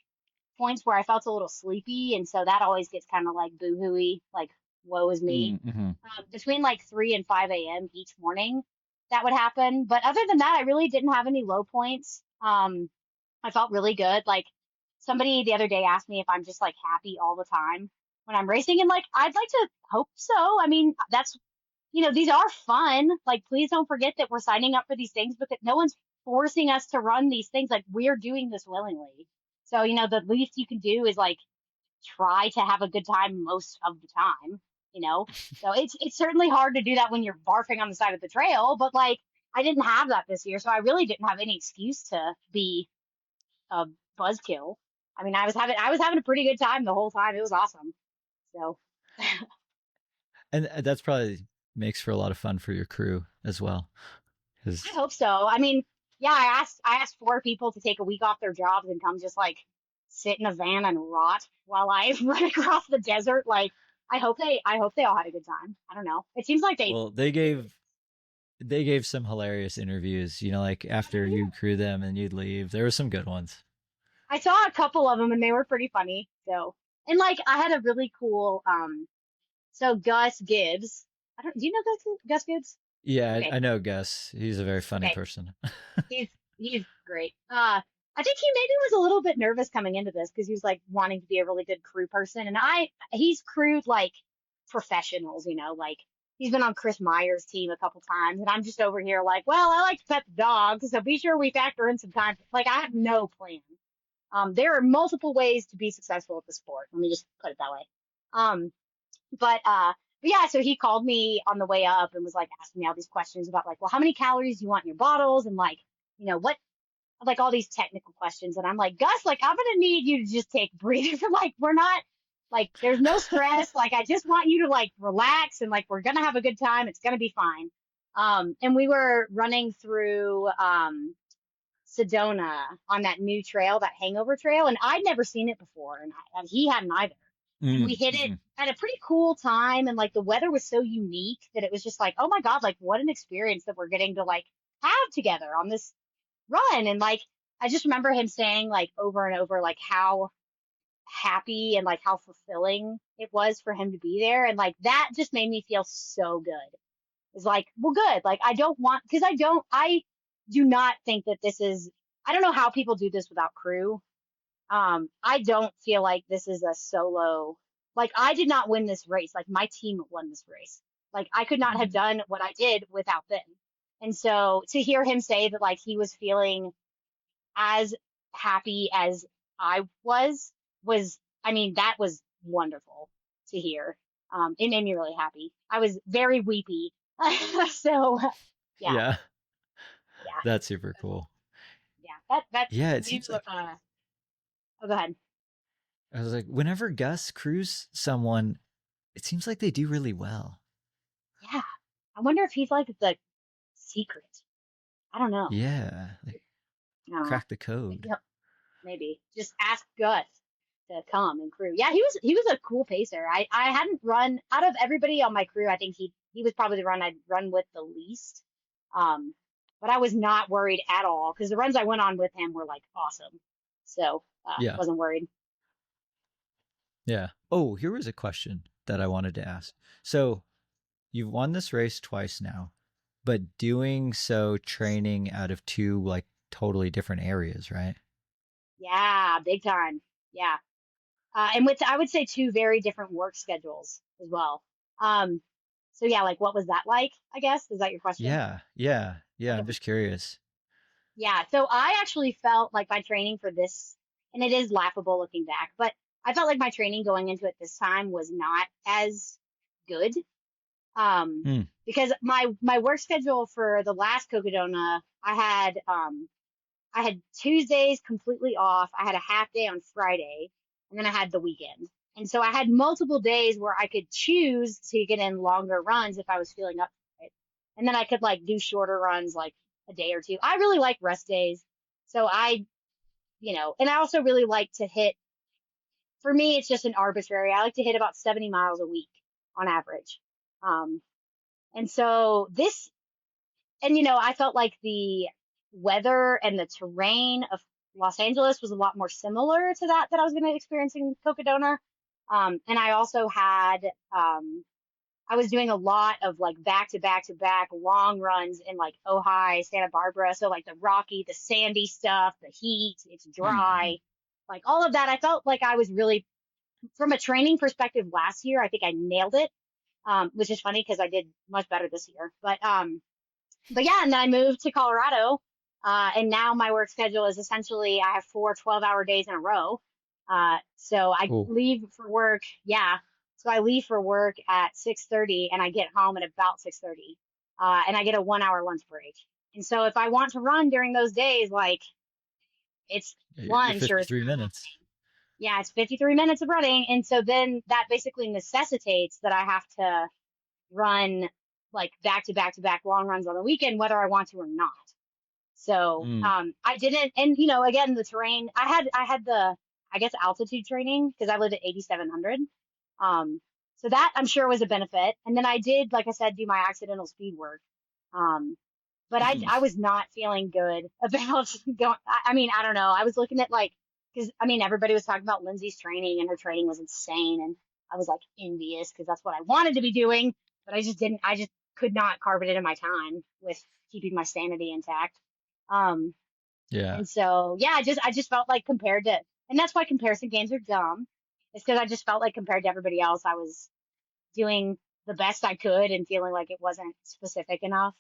points where I felt a little sleepy, and so that always gets kind of like boo-hooey, like woe is me. Mm-hmm. Between like 3 and 5 a.m. each morning, that would happen. But other than that, I really didn't have any low points. I felt really good. Like somebody the other day asked me if I'm just like happy all the time when I'm racing, and like I'd like to hope so. I mean, that's, these are fun. Like please don't forget that we're signing up for these things because no one's forcing us to run these things. Like we're doing this willingly. So, the least you can do is like try to have a good time most of the time, you know? So it's certainly hard to do that when you're barfing on the side of the trail, but like I didn't have that this year, so I really didn't have any excuse to be a buzzkill. I mean, I was having a pretty good time the whole time. It was awesome. So And that's probably makes for a lot of fun for your crew as well. I 'Cause hope so. I mean, yeah, I asked four people to take a week off their jobs and come just like sit in a van and rot while I run across the desert. Like, I hope they all had a good time. I don't know. It seems like they, Well, they gave some hilarious interviews, like after you'd crew them and you'd leave. There were some good ones. I saw a couple of them and they were pretty funny. So, and like, I had a really cool, so Gus Gibbs, do you know Gus Gibbs? Yeah, I Okay. know Gus. He's a very funny Okay. person. He's he's great. I think he maybe was a little bit nervous coming into this because he was like wanting to be a really good crew person, and he's crewed like professionals, like he's been on Chris Meyer's team a couple times, and I'm just over here like, well, I like to pet the dog, so be sure we factor in some time. Like I have no plan. There are multiple ways to be successful at the sport. Let me just put it that way. Um, but yeah, so he called me on the way up and was like asking me all these questions about like, well, how many calories do you want in your bottles? And like, what, like all these technical questions. And I'm like, Gus, like, I'm going to need you to just take a breather. Like, we're not, like, there's no stress. Like, I just want you to like relax and like, we're going to have a good time. It's going to be fine. And we were running through, Sedona on that new trail, that hangover trail. And I'd never seen it before. And he hadn't either. And we hit it Mm-hmm. at a pretty cool time. And like the weather was so unique that it was just like, oh my God, like what an experience that we're getting to like have together on this run. And like, I just remember him saying like over and over, like how happy and like how fulfilling it was for him to be there. And like that just made me feel so good. It's like, well, good. Like, I don't want, because I do not think that this is, I don't know how people do this without crew. I don't feel like this is a solo, like, I did not win this race. Like, my team won this race. Like, I could not have done what I did without them. And so to hear him say that, like, he was feeling as happy as I was, I mean, that was wonderful to hear. It made me really happy. I was very weepy. So yeah, Yeah, yeah, that's super cool. yeah. That Yeah, it you seems like oh, go ahead. I was like, whenever Gus crews someone, it seems like they do really well. Yeah. I wonder if he's like the secret. I don't know. Yeah, like I don't know. crack the code. Maybe maybe just ask Gus to come and crew. Yeah, he was a cool pacer. I hadn't run out of everybody on my crew. I think he was probably the run I'd run with the least. Um, but I was not worried at all because the runs I went on with him were like awesome. So Yeah, wasn't worried. yeah. Oh, here was a question that I wanted to ask. So you've won this race twice now, but doing so training out of two like totally different areas, right? Yeah, big time. Yeah. And with I would say two very different work schedules as well. Um, so yeah, like what was that like? I guess is that your question? Yeah. I'm just curious. Yeah. So I actually felt like my training for this, and it is laughable looking back, but I felt like my training going into it this time was not as good. Um, Hmm. because my work schedule for the last Cocodona, I had Tuesdays completely off. I had a half day on Friday, and then I had the weekend. And so I had multiple days where I could choose to get in longer runs if I was feeling up for it. And then I could like do shorter runs like a day or two. I really like rest days. So and I also really like to hit, for me, it's just an arbitrary. I like to hit about 70 miles a week on average. Um, and so I felt like the weather and the terrain of Los Angeles was a lot more similar to that I was going to experience in Cocodona. And I also I was doing a lot of like back to back to back long runs in like Ojai, Santa Barbara. So like the rocky, the sandy stuff, the heat, it's Mm-hmm. dry, like all of that. I felt like I was really, from a training perspective last year, I think I nailed it. Which is funny because I did much better this year. But yeah, and then I moved to Colorado. And now my work schedule is essentially I have 4 12-hour days in a row. So I Cool. leave for work. Yeah. So I leave for work at 6:30 and I get home at about 6:30. And I get a 1 hour lunch break. And so if I want to run during those days, like it's You're lunch or it's 53 minutes. yeah, it's 53 minutes of running. And so then that basically necessitates that I have to run like back to back to back long runs on the weekend, whether I want to or not. So Mm. I didn't, and again, the terrain. I had I guess, altitude training because I lived at 8,700. Um, so that I'm sure was a benefit. And then I did, like I said, do my accidental speed work. Um, but I was not feeling good about going. I mean, I don't know. I was looking at like, because I mean, everybody was talking about Lindsay's training and her training was insane. And I was like envious because that's what I wanted to be doing. But I just didn't, I just could not carve it into my time with keeping my sanity intact. Um, Yeah. and so, yeah, I just felt like compared to, and that's why comparison games are dumb. It's because I just felt like compared to everybody else, I was doing the best I could and feeling like it wasn't specific enough.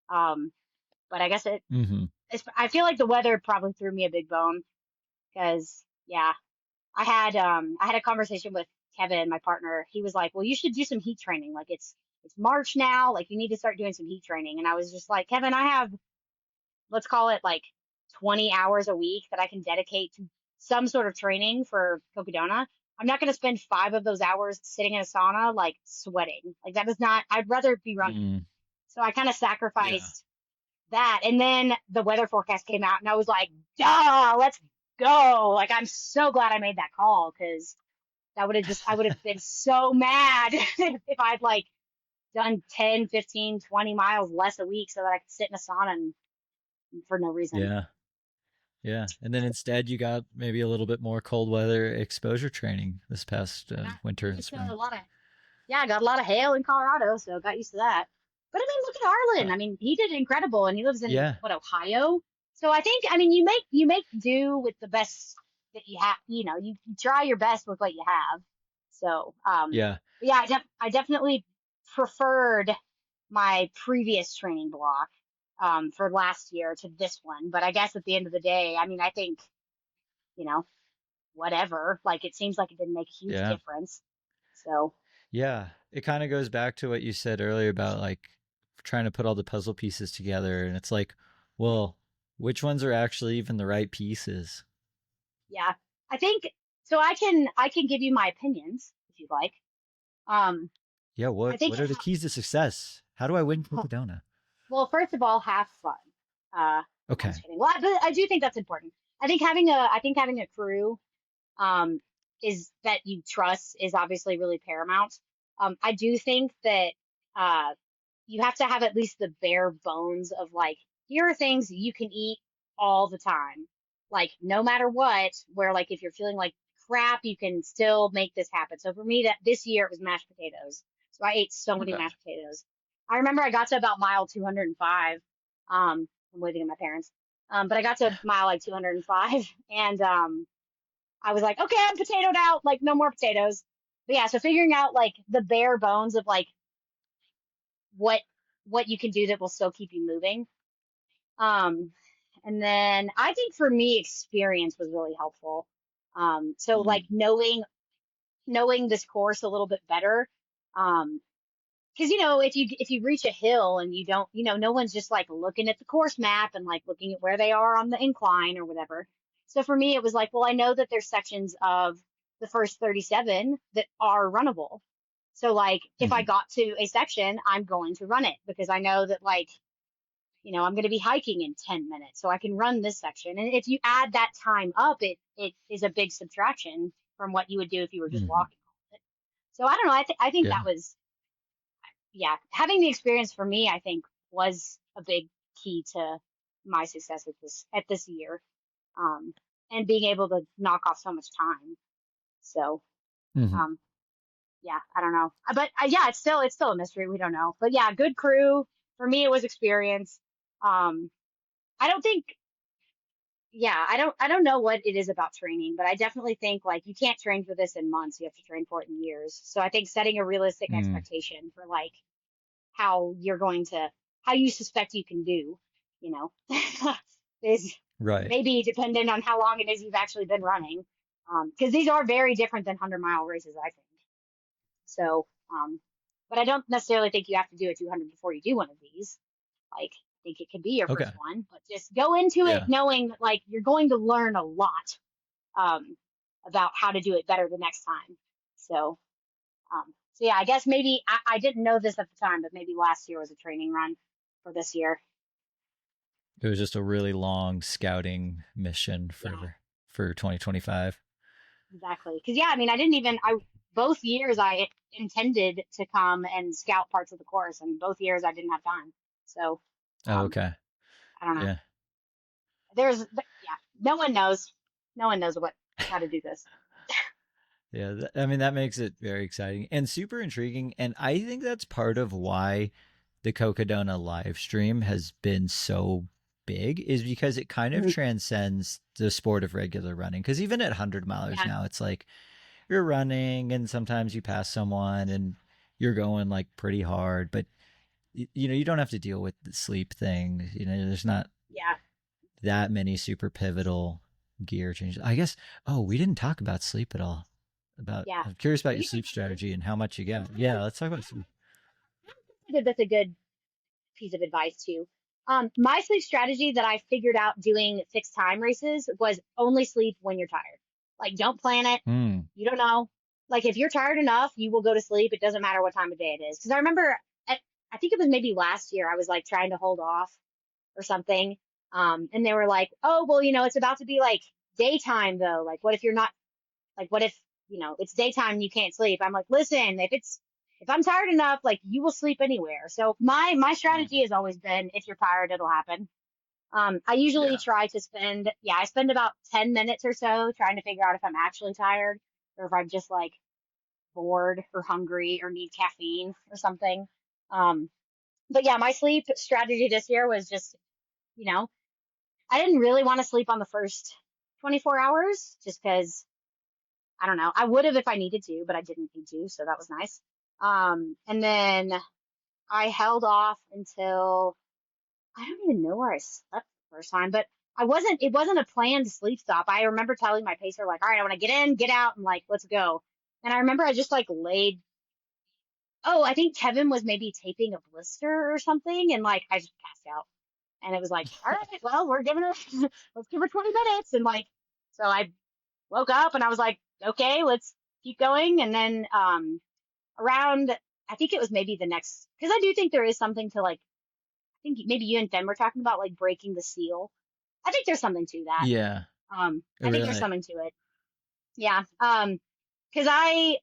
Um, but I guess Hmm. I feel like the weather probably threw me a big bone because, yeah, I had a conversation with Kevin, my partner. He was like, "Well, you should do some heat training. Like it's March now. Like you need to start doing some heat training." And I was just like, "Kevin, I have, let's call it like 20 hours a week that I can dedicate to some sort of training for Cocodona. I'm not going to spend 5 of those hours sitting in a sauna, like sweating. Like that is not, I'd rather be running." Mm. So I kind of Yeah. sacrificed that. And then the weather forecast came out and I was like, duh, let's go. Like, I'm so glad I made that call because that would have just, I would have been so mad if I'd like done 10, 15, 20 miles less a week so that I could sit in a sauna and, for no reason. Yeah. Yeah. And then instead, you got maybe a little bit more cold weather exposure training this past winter Got and used to a spring. lot of, yeah, I got a lot of hail in Colorado, so got used to that. But I mean, look at Uh, Arlen. I mean, he did incredible, and he lives in yeah. what, Ohio. So I think, I mean, you make do with the best that you have. You know, you try your best with what you have. So, Yeah. but yeah, I definitely preferred my previous training block for last year to this one. But I guess at the end of the day, I mean, I think, you know, whatever. Like it seems like it didn't make a huge Yeah. difference. So. Yeah. It kind of goes back to what you said earlier about like trying to put all the puzzle pieces together. And it's like, well, which ones are actually even the right pieces? Yeah, I think so. I can give you my opinions if you'd like. Um, Yeah. I think What are the keys to success? How do I win Cocodona? well, first of all, have fun. Uh, I'm Okay. just kidding. Well, but I do think that's important. I think having a crew um is that you trust is obviously really paramount. I do think that uh you have to have at least the bare bones of like, here are things you can eat all the time. Like no matter what, where like if you're feeling like crap, you can still make this happen. So for me that this year it was mashed potatoes. So I ate so many Okay. mashed potatoes. I remember I got to about mile 205. I'm living in my parents. But I got to mile like 205 and I was like, okay, I'm potatoed out, like no more potatoes. But yeah, so figuring out like the bare bones of like what what you can do that will still keep you moving. Um, and then I think for me, experience was really helpful. So like Mm. knowing this course a little bit better. Because if you reach a hill and you don't, no one's just like looking at the course map and like looking at where they are on the incline or whatever. So for me, it was like, well, I know that there's sections of the first 37 that are runnable. So like if I Hmm. got to a section, I'm going to run it because I know that like I'm going to be hiking in 10 minutes, so I can run this section. And if you add that time up, it is a big subtraction from what you would do if you were just Hmm. walking. So I don't know. I think Yeah. that was, yeah, having the experience for me, I think was a big key to my success at this year, um, and being able to knock off so much time. So, Hmm. um, yeah, I don't know, but yeah, it's still a mystery. We don't know, but yeah, good crew. For me, it was experience. Um, I don't think yeah, I don't know what it is about training, but I definitely think like you can't train for this in months. You have to train for it in years. So I think setting a realistic Mm. expectation for like how you're going to how you suspect you can do, you know, is Right. maybe dependent on how long it is you've actually been running. Because these are very different than 100-mile races, I think. So, but I don't necessarily think you have to do a 200 before you do one of these. Like, I think it could be your Okay. first one, but just go into it Yeah. knowing that, like, you're going to learn a lot um, about how to do it better the next time. So, so yeah, I guess maybe I didn't know this at the time, but maybe last year was a training run for this year. It was just a really long scouting mission Yeah, for 2025. exactly. Because yeah, I mean, I didn't even I both years I intended to come and scout parts of the course, and both years I didn't have time. So, Oh, um, okay. I don't know. Yeah. Yeah, no one knows. No one knows what how to do this. Yeah, I mean that makes it very exciting and super intriguing, and I think that's part of why the Cocodona live stream has been so big is because it kind of Mhm. transcends the sport of regular running. Because even at 100 milers Yeah, now, it's like you're running and sometimes you pass someone and you're going like pretty hard, but you know you don't have to deal with the sleep thing. You know, there's not yeah, that many super pivotal gear changes. I guess. Oh, we didn't talk about sleep at all. About yeah. I'm curious about We your can talk sleep about sleep. strategy and how much you get. Yeah, let's talk about sleep. I think that's a good piece of advice too. My sleep strategy that I figured out doing fixed time races was only sleep when you're tired. Like, don't plan it. Hmm. You don't know. Like, if you're tired enough, you will go to sleep. It doesn't matter what time of day it is. Because I remember, I think it was maybe last year, I was like trying to hold off or something. And they were like, oh, well, it's about to be like daytime though. Like, what if you're not, like, what if, it's daytime and you can't sleep? I'm like, listen, if I'm tired enough, like you will sleep anywhere. So my strategy has always been if you're tired, it'll happen. I usually Yeah. try to I spend about 10 minutes or so trying to figure out if I'm actually tired or if I'm just like bored or hungry or need caffeine or something. Um, but yeah, my sleep strategy this year was just, you know, I didn't really want to sleep on the first 24 hours just because I don't know. I would have if I needed to, but I didn't need to, so that was nice. And then I held off until I don't even know where I slept the first time, but it wasn't a planned sleep stop. I remember telling my pacer, like, all right, I want to get in, get out, and like, let's go. And I remember I just like laid, oh, I think Kevin was maybe taping a blister or something, and like, I just passed out. And it was like, all right, well, we're giving her, let's give her 20 minutes. And like, so I woke up and I was like, okay, let's keep going. And then, around, I think it was maybe the next, because I do think there is something to like, I think maybe you and Finn were talking about like breaking the seal. I think there's something to that. Yeah. Oh, I think there's really? something to it. Yeah. Because I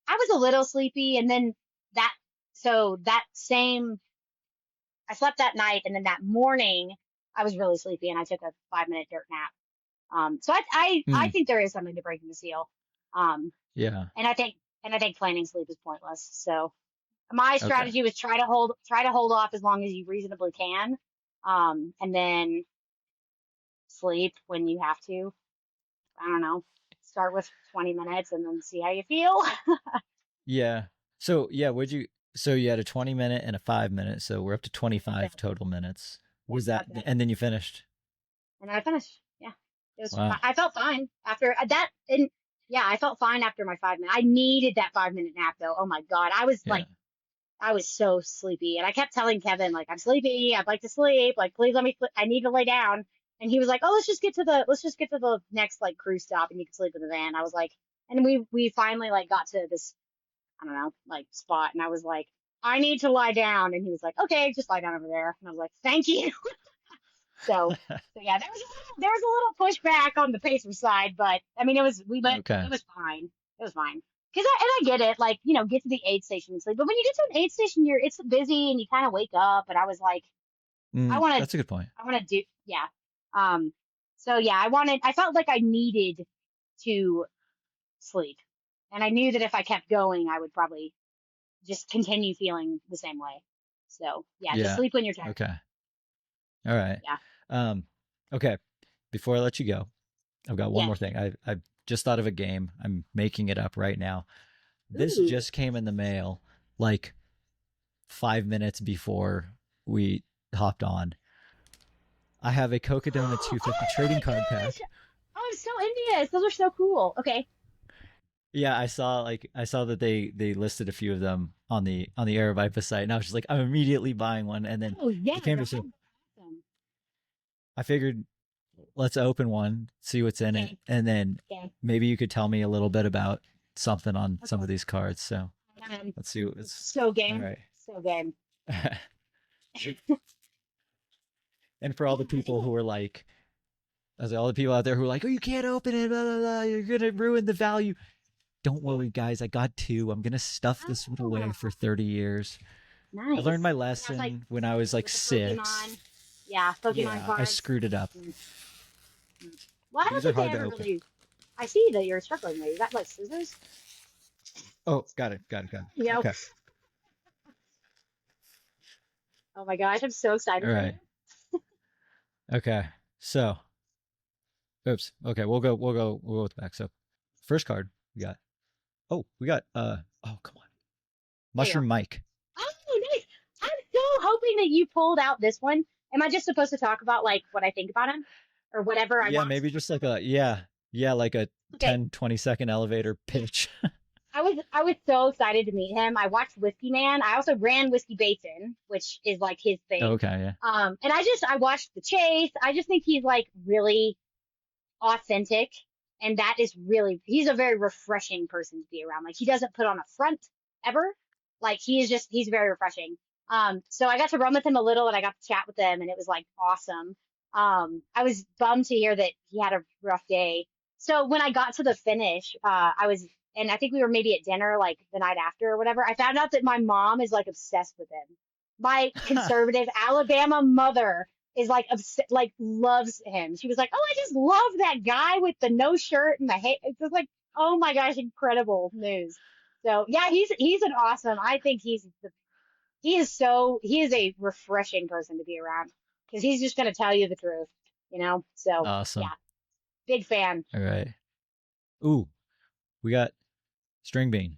was a little sleepy, and then that that same I slept that night, and then that morning I was really sleepy, and I took a 5 minute dirt nap. So I Hmm. think there is something to breaking the seal. Um, Yeah. and I think planning sleep is pointless. So my Okay. strategy was try to hold off as long as you reasonably can, and then sleep when you have to. I don't know. Start with 20 minutes and then see how you feel. Yeah. So yeah, would you? So you had a 20 minute and a 5 minute, so we're up to That's 25 it. total minutes. Yeah, Was that? that's it. And then you finished. And I finished. Yeah, Wow. I felt fine after that. And yeah, I felt fine after my 5 minutes. I needed that 5 minute nap though. Oh my God. Yeah. I was so sleepy. And I kept telling Kevin, like, I'm sleepy. I'd like to sleep. Like, please let me, I need to lay down. And he was like, oh, let's just get to the next like cruise stop and you can sleep in the van. I was like, and we finally like got to this, I don't know, like spot. And I was like, I need to lie down. And he was like, okay, just lie down over there. And I was like, thank you. So, so yeah, there was a little pushback on the Pacer side, but I mean, Okay. it was fine. It was fine. And I get it, like, get to the aid station and sleep. But when you get to an aid station, it's busy and you kind of wake up. And I was like, I want to, That's a good point. I want to do, yeah. Um, so yeah, I felt like I needed to sleep. And I knew that if I kept going, I would probably just continue feeling the same way. So yeah, just Yeah. sleep when you're tired. Okay. All right. Yeah. Um. Okay. Before I let you go, I've got one Yeah. more thing. I just thought of a game. I'm making it up right now. This Ooh. just came in the mail like 5 minutes before we hopped on. I have a Cocodona Oh 250 trading my card gosh. pack. Oh, I'm so envious. Those are so cool. Okay. Yeah, I saw that they listed a few of them on the Aravaipa site, and I was just like, I'm immediately buying one. And then Oh yeah, it came to that's so awesome. I figured let's open one, see what's in it, Okay. and then Okay. maybe you could tell me a little bit about something on some of Okay. these cards. So Um, let's see what it's so all game. right. So game. And for all the people who are like, As all the people out there who are like, oh, you can't open it, blah, blah, blah, you're gonna ruin the value. Don't worry, guys. I got two. I'm gonna stuff this one away Oh, for 30 years. I learned nice. my And that's like lesson when I was like with the 6. Pokemon. Yeah, Pokemon Yeah, I cards. screwed it up. Mm, mm. Well, I don't These are think they hard to ever open. really. I see that you're struggling there. You got like scissors. Oh, got it, got it, got it. Yep. Okay. Oh my gosh, I'm so All excited for you. right. Okay. So, oops. Okay, we'll go with the back. So, first card we got. Oh, we got. Oh, come on. There you go. Mushroom Mike. Oh, nice. I'm so hoping that you pulled out this one. Am I just supposed to talk about like what I think about him or whatever I Yeah, want? maybe just like a yeah, like a Okay. 10-20 second elevator pitch. I was so excited to meet him. I watched Whiskey Man. I also ran Whiskey Basin, which is like his thing. Okay, yeah. And I watched The Chase. I just think he's like really authentic, and that is really he's a very refreshing person to be around. Like he doesn't put on a front ever. Like he's very refreshing. So I got to run with him a little, and I got to chat with him, and it was like awesome. I was bummed to hear that he had a rough day. So when I got to the finish, and I think we were maybe at dinner like the night after or whatever. I found out that my mom is like obsessed with him. My conservative Alabama mother is like like loves him. She was like, "Oh, I just love that guy with the no shirt and the hair." It's just like, "Oh my gosh, incredible news." So yeah, he's an awesome. I think he is a refreshing person to be around because he's just gonna tell you the truth, you know. So Awesome. yeah, big fan. All right. Ooh, we got String Bean.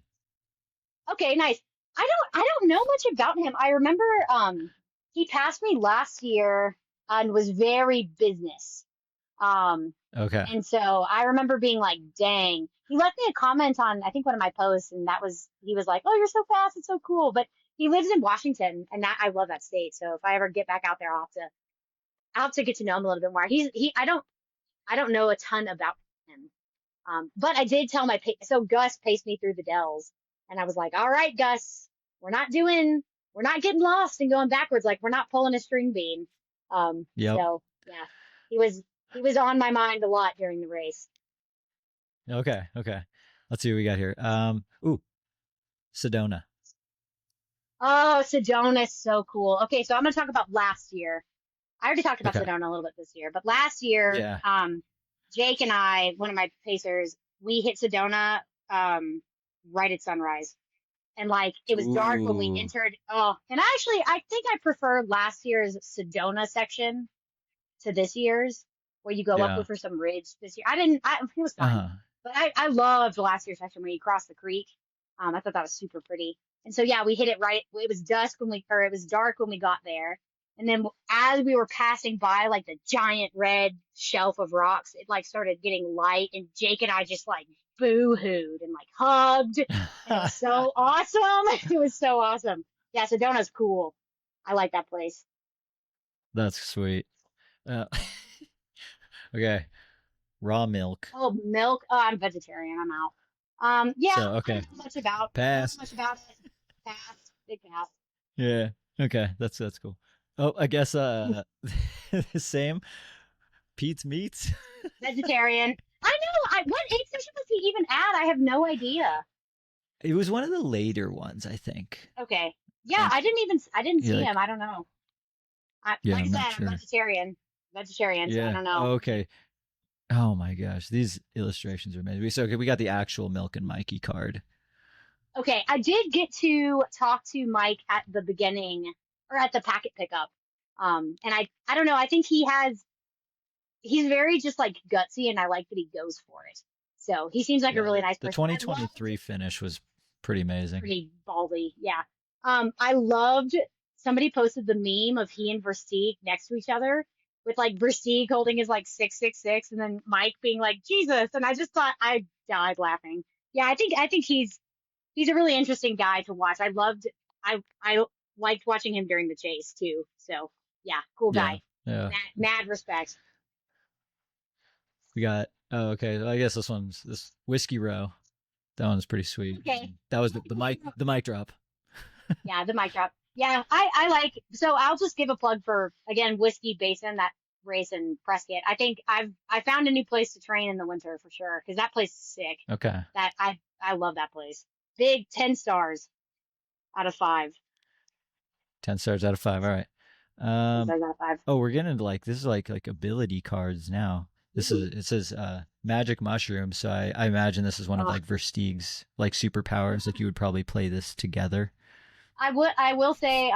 Okay, nice. I don't know much about him. I remember he passed me last year and was very business. Um Okay. And so I remember being like, dang. He left me a comment on, I think, one of my posts, and he was like, oh, you're so fast. It's so cool. But he lives in Washington, and I love that state. So if I ever get back out there, I'll have to get to know him a little bit more. I don't know a ton about him. But I did tell so Gus paced me through the Dells, and I was like, all right, Gus, we're not getting lost and going backwards. Like we're not pulling a string bean. Yep. So yeah, he was, he was on my mind a lot during the race. Okay. Okay. Let's see what we got here. Ooh, Sedona. Oh, Sedona is so cool. Okay, so I'm gonna talk about last year. I already talked about Okay. Sedona a little bit this year, but last year, Yeah. Jake and I, one of my pacers, we hit Sedona right at sunrise. And like it was dark when we Ooh. entered. Oh, and actually, I think I prefer last year's Sedona section to this year's, where you go up Yeah. over some ridge this year. I didn't. It was fun, Uh-huh. but I loved last year's section where you cross the creek. I thought that was super pretty. And so yeah, we hit it right. It was it was dark when we got there. And then as we were passing by like the giant red shelf of rocks, it like started getting light, and Jake and I just like boo-hooed and like hugged, and it was so awesome. It was so awesome. Yeah, Sedona's cool. I like that place. That's sweet. Uh, okay. Raw milk. Oh, milk. Oh, I'm vegetarian. I'm out. Yeah, So, I okay. don't know much about. I don't know Pass. much about it. Pass. Big pass. Yeah. Okay. That's cool. Oh, I guess same. Pete's Meats. Vegetarian. I know. What age station was he even at? I have no idea. It was one of the later ones, I think. Okay. Yeah, Like I didn't yeah, see like him. I don't know. yeah, Like I I'm not said, I'm sure. vegetarian. Vegetarian, so I Yeah. don't know. Okay. Oh my gosh, these illustrations are amazing. So okay, we got the actual Milk and Mikey card. Okay, I did get to talk to Mike at the beginning or at the packet pickup. And I don't know. I think he's very just like gutsy, and I like that he goes for it. So he seems like a Yeah, really nice the person. I love 2023 finish was pretty amazing. pretty ballsy. Yeah. I loved somebody posted the meme of he and Versteeg next to each other with like Versteeg holding his like 666 and then Mike being like Jesus. And I just thought I died laughing. Yeah, I think he's a really interesting guy to watch. I liked watching him during the chase too. So yeah, cool Yeah. guy. Yeah. Mad respect. We got oh okay. I guess this Whiskey Row. That one's pretty sweet. Okay. That was the mic drop. Yeah, the mic drop. Yeah, I like, so I'll just give a plug for, again, Whiskey Basin. That race in Prescott. I think I found a new place to train in the winter for sure because that place is sick. Okay. That I love that place. Big 10 stars out of 5. 10 stars out of 5. All right. 10 Um, stars out of 5. oh, we're getting into like this is like ability cards now. This Ooh. is it says magic mushroom, so I imagine this is one of Ugh. like Versteeg's like superpowers. Like you would probably play this together. I will say,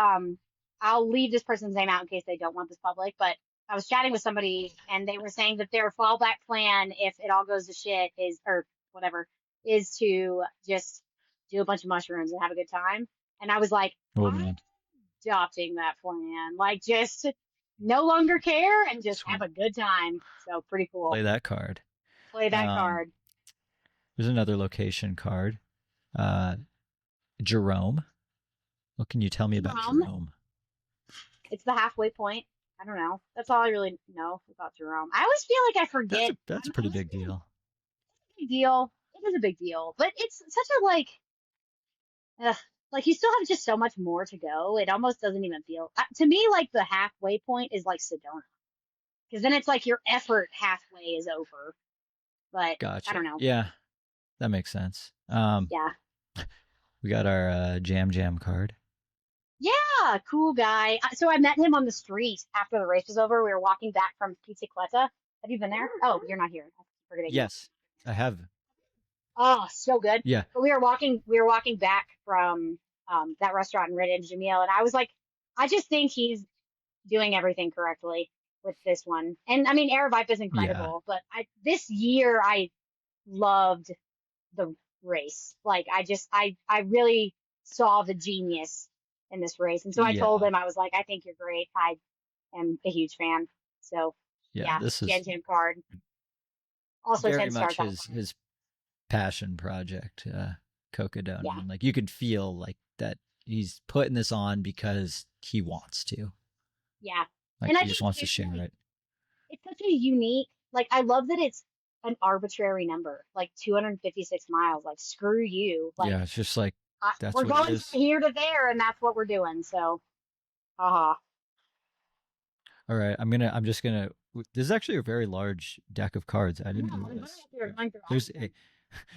I'll leave this person's name out in case they don't want this public, but I was chatting with somebody and they were saying that their fallback plan, if it all goes to shit, is, or whatever, is to just do a bunch of mushrooms and have a good time. And I was like, Oh I'm man, adopting that plan. Like, just no longer care and just have sweet. a good time. So, pretty cool. Play that card. Play that Um, card. there's another location card. Uh, Jerome. What can you tell me about Jerome, Jerome? it's the halfway point. I don't know. That's all I really know about Jerome. I always feel like I That's forget. a I pretty always big feel deal. big deal. It is a big deal, but it's such a ugh, like you still have just so much more to go. It almost doesn't even feel to me like the halfway point is like Sedona, because then it's like your effort halfway is over. But I Gotcha. don't know. Yeah, that makes sense. Yeah, We got our Jam card. yeah, cool guy. So I met him on the street after the race was over. We were walking back from Pizziquetta. Have you been there? Oh, you're not here. I'm forgetting you. Yes, I have. Oh, so good. Yeah, But we were walking back from that restaurant in Red Edge Jamil, and I was like, I just think he's doing everything correctly with this one. And I mean, Aravaipa is yeah, incredible, but this year I loved the race. Like I really saw the genius in this race. And so I told yeah, him, I was like, I think you're great. I am a huge fan. So yeah. yeah, This is Gen Jam card. Also very 10 much stars out of 5. his passion project, Cocodona, Yeah. and like you could feel like that he's putting this on because he wants to. Yeah. Like And I he just think wants to too, share like, it. it's such a unique, like, I love that it's an arbitrary number, like 256 miles. Like, screw you. Like, Yeah, it's just like that's we're what it going is. from here to there, and that's what we're doing. So, haha. All right, I'm just gonna. This is actually a very large deck of cards. I Yeah, didn't I'm glad realize. you're going through all There's of them.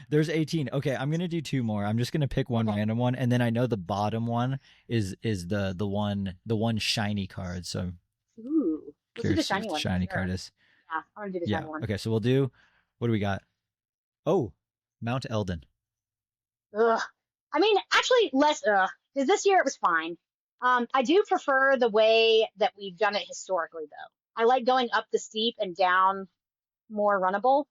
there's 18. Okay, I'm gonna do two more. I'm just gonna pick one Okay. random one, and then I know the bottom one is the one shiny card. So I'm Ooh. Let's do the curious to see what shiny the one for shiny card sure. is. Yeah, I want to do the Yeah. shiny one. Okay, so we'll do. What do we got? Oh, Mount Eldon. Ugh. I mean, actually, less because this year it was fine. I do prefer the way that we've done it historically, though. I like going up the steep and down more runnable.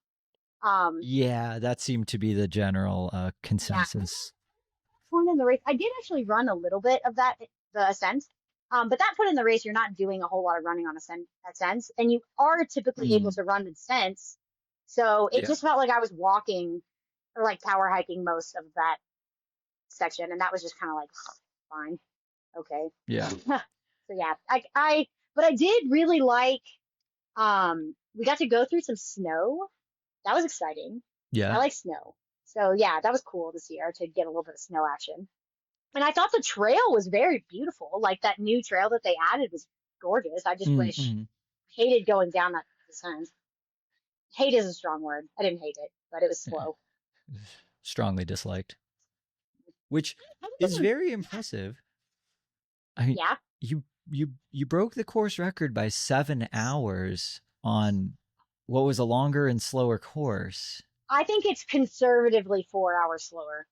Um, Yeah, that seemed to be the general yeah, consensus. point in the race. I did actually run a little bit of that, the ascent. But that point in the race, you're not doing a whole lot of running on ascents, and you are typically able Mm, to run descents. So it yeah. just felt like I was walking or like power hiking most of that section, and that was just kind of like fine, okay. Yeah. So yeah, but I did really like. We got to go through some snow. That was exciting. I Yeah. like snow. So yeah, that was cool this year to get a little bit of snow action. And I thought the trail was very beautiful. Like that new trail that they added was gorgeous. I just wish Mm-hmm. hated going down that descent. Hate is a strong word. I didn't hate it, but it was Yeah. slow. Strongly disliked, which I is wasn't- very impressive. I mean, Yeah, you broke the course record by 7 hours on what was a longer and slower course. I think it's conservatively 4 hours slower.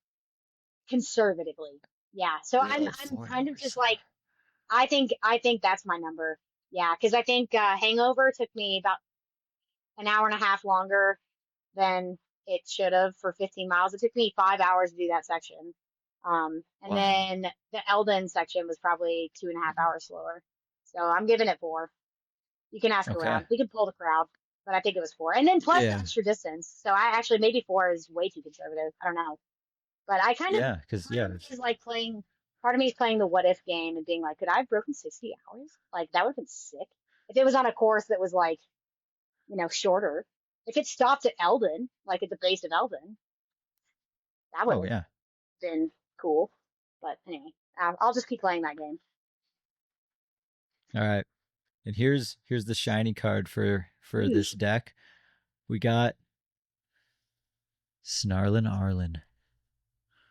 Conservatively, yeah. So Really, I'm four kind of hours just slower. like I think that's my number. Yeah, because I think Hangover took me about an hour and a half longer than it should have for 15 miles. It took me 5 hours to do that section. And Wow. then the Eldon section was probably 2.5 hours slower. So I'm giving it 4. You can ask Okay. around. We can pull the crowd, but I think it was 4. And then plus the Yeah. extra distance. So I actually maybe 4 is way too conservative. I don't know. But I kind of Yeah. Because part of yeah. me is like playing. Part of me is playing the what if game and being like, could I have broken 60 hours? Like that would have been sick if it was on a course that was like shorter. If it stopped at Eldon, like at the base of Eldon, that would Oh have yeah. been cool. But anyway, I'll just keep playing that game. All right. And here's the shiny card for this Yeesh. deck. We got Snarlin Arlen.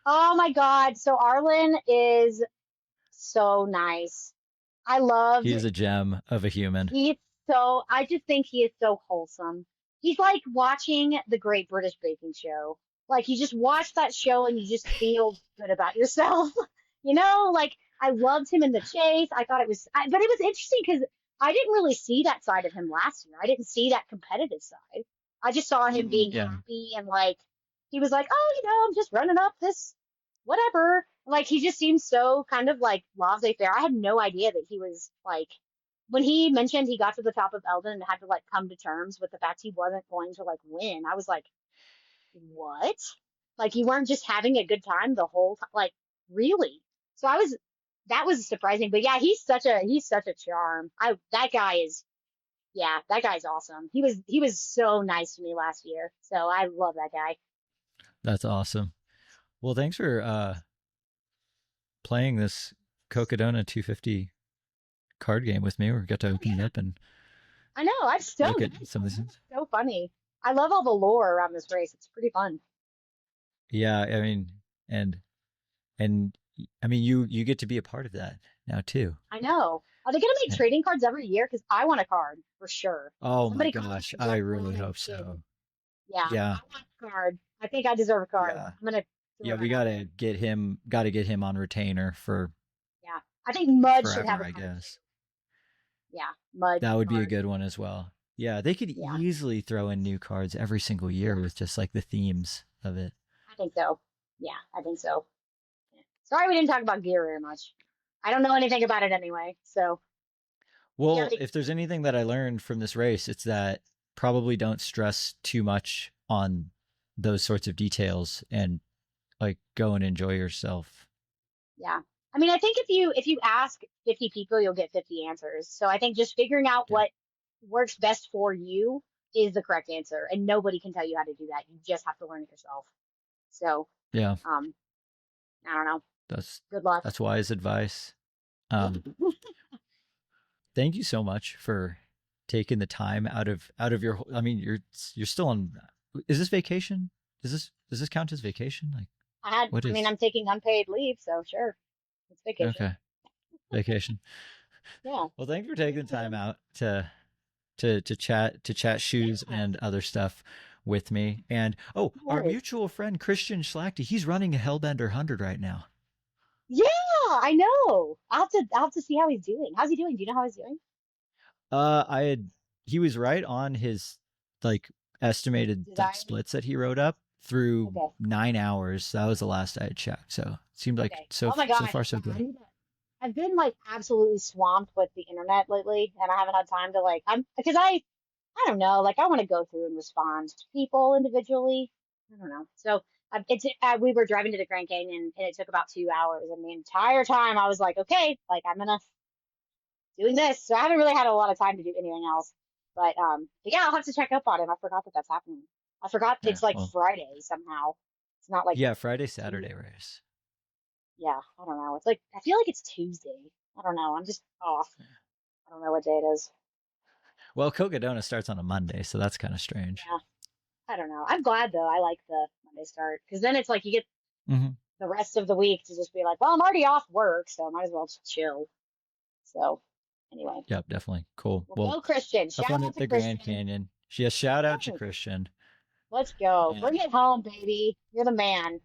Oh my God. So Arlen is so nice. I love He is a gem of a human. I just think he is so wholesome. He's like watching the Great British Baking Show. Like you just watch that show and you just feel good about yourself. Like I loved him in The Chase. I thought but it was interesting because I didn't really see that side of him last year. I didn't see that competitive side. I just saw him being Yeah, happy and like, he was like, oh, I'm just running up this whatever. Like he just seems so kind of like laissez-faire. I had no idea that he was like when he mentioned he got to the top of Elden and had to like come to terms with the fact he wasn't going to like win. I was like, what? Like you weren't just having a good time the whole time? Like really? So that was surprising. But yeah, he's such a charm. That guy is that guy's awesome. He was so nice to me last year. So I love that guy. that's awesome. Well, thanks for playing this Cocodona 250 card game with me. We got to Oh open it yeah. up and I know. I'm so look at nice. some of these things. So funny. I love all the lore around this race. It's pretty fun. Yeah, I mean, and and I mean, you get to be a part of that now too. I know. Are they gonna make trading cards every year? Because I want a card for sure. Oh my Somebody call gosh, me I up really when I'm hope in. so. Yeah, Yeah, I want a card. I think I deserve a card. yeah, I'm gonna throw yeah. We that out gotta there. get him on retainer for Yeah, I think Mud should have forever, a I card too. guess. Yeah, Mud That would be a card. good one as well. Yeah, they could Yeah, easily throw in new cards every single year with just like the themes of it. I think so. Yeah, I think so. Yeah. Sorry we didn't talk about gear very much. I don't know anything about it anyway. So yeah, Well, if there's anything that I learned from this race, it's that probably don't stress too much on those sorts of details and like go and enjoy yourself. yeah. I mean, I think if you ask 50 people, you'll get 50 answers. So I think just figuring out Yeah. what works best for you is the correct answer, and nobody can tell you how to do that. You just have to learn it yourself. So, Yeah, um, I don't know. that's Good luck. that's wise advice. Um, thank you so much for taking the time out of your. I mean, you're still on. Is this vacation? Does this count as vacation? Like, what I mean, is? I'm taking unpaid leave, so sure, it's vacation. Okay, vacation. Yeah, Well, thanks for taking the time out to chat shoes yeah, and other stuff with me. And oh, of our course. mutual friend Christian Schlachty, he's running a Hellbender 100 right now. Yeah, I know. I'll have to see how he's doing. How's he doing? Do you know how he's doing? I had he was right on his like estimated like Desire. splits that he wrote up through Okay. 9 hours. That was the last I had checked. So it seemed like Okay. so Oh my so gosh. far so Yeah, good. I've been like absolutely swamped with the internet lately, and I haven't had time to like I'm because I don't know, like I want to go through and respond to people individually. I don't know. So we were driving to the Grand Canyon and it took about 2 hours, and the entire time I was like, okay, like I'm gonna doing this. So I haven't really had a lot of time to do anything else. But yeah, I'll have to check up on him. I forgot that that's happening. I forgot Yeah. it's like Well, Friday somehow. It's not like yeah, Friday Tuesday. Saturday race. Yeah, I don't know. It's like I feel like it's Tuesday. I don't know. I'm just off. I don't know what day it is. Well, Cocodona starts on a Monday, so that's kind of strange. Yeah, I don't know. I'm glad though. I like the Monday start because then it's like you get Hmm. the rest of the week to just be like, well, I'm already off work, so I might as well just chill. So anyway, Yep, definitely. Cool. well, Well, go Christian. have Shout fun out at to the Grand Christian. Canyon. Yes, shout out to Yes, Christian. let's go. Bring And it home, baby. You're the man.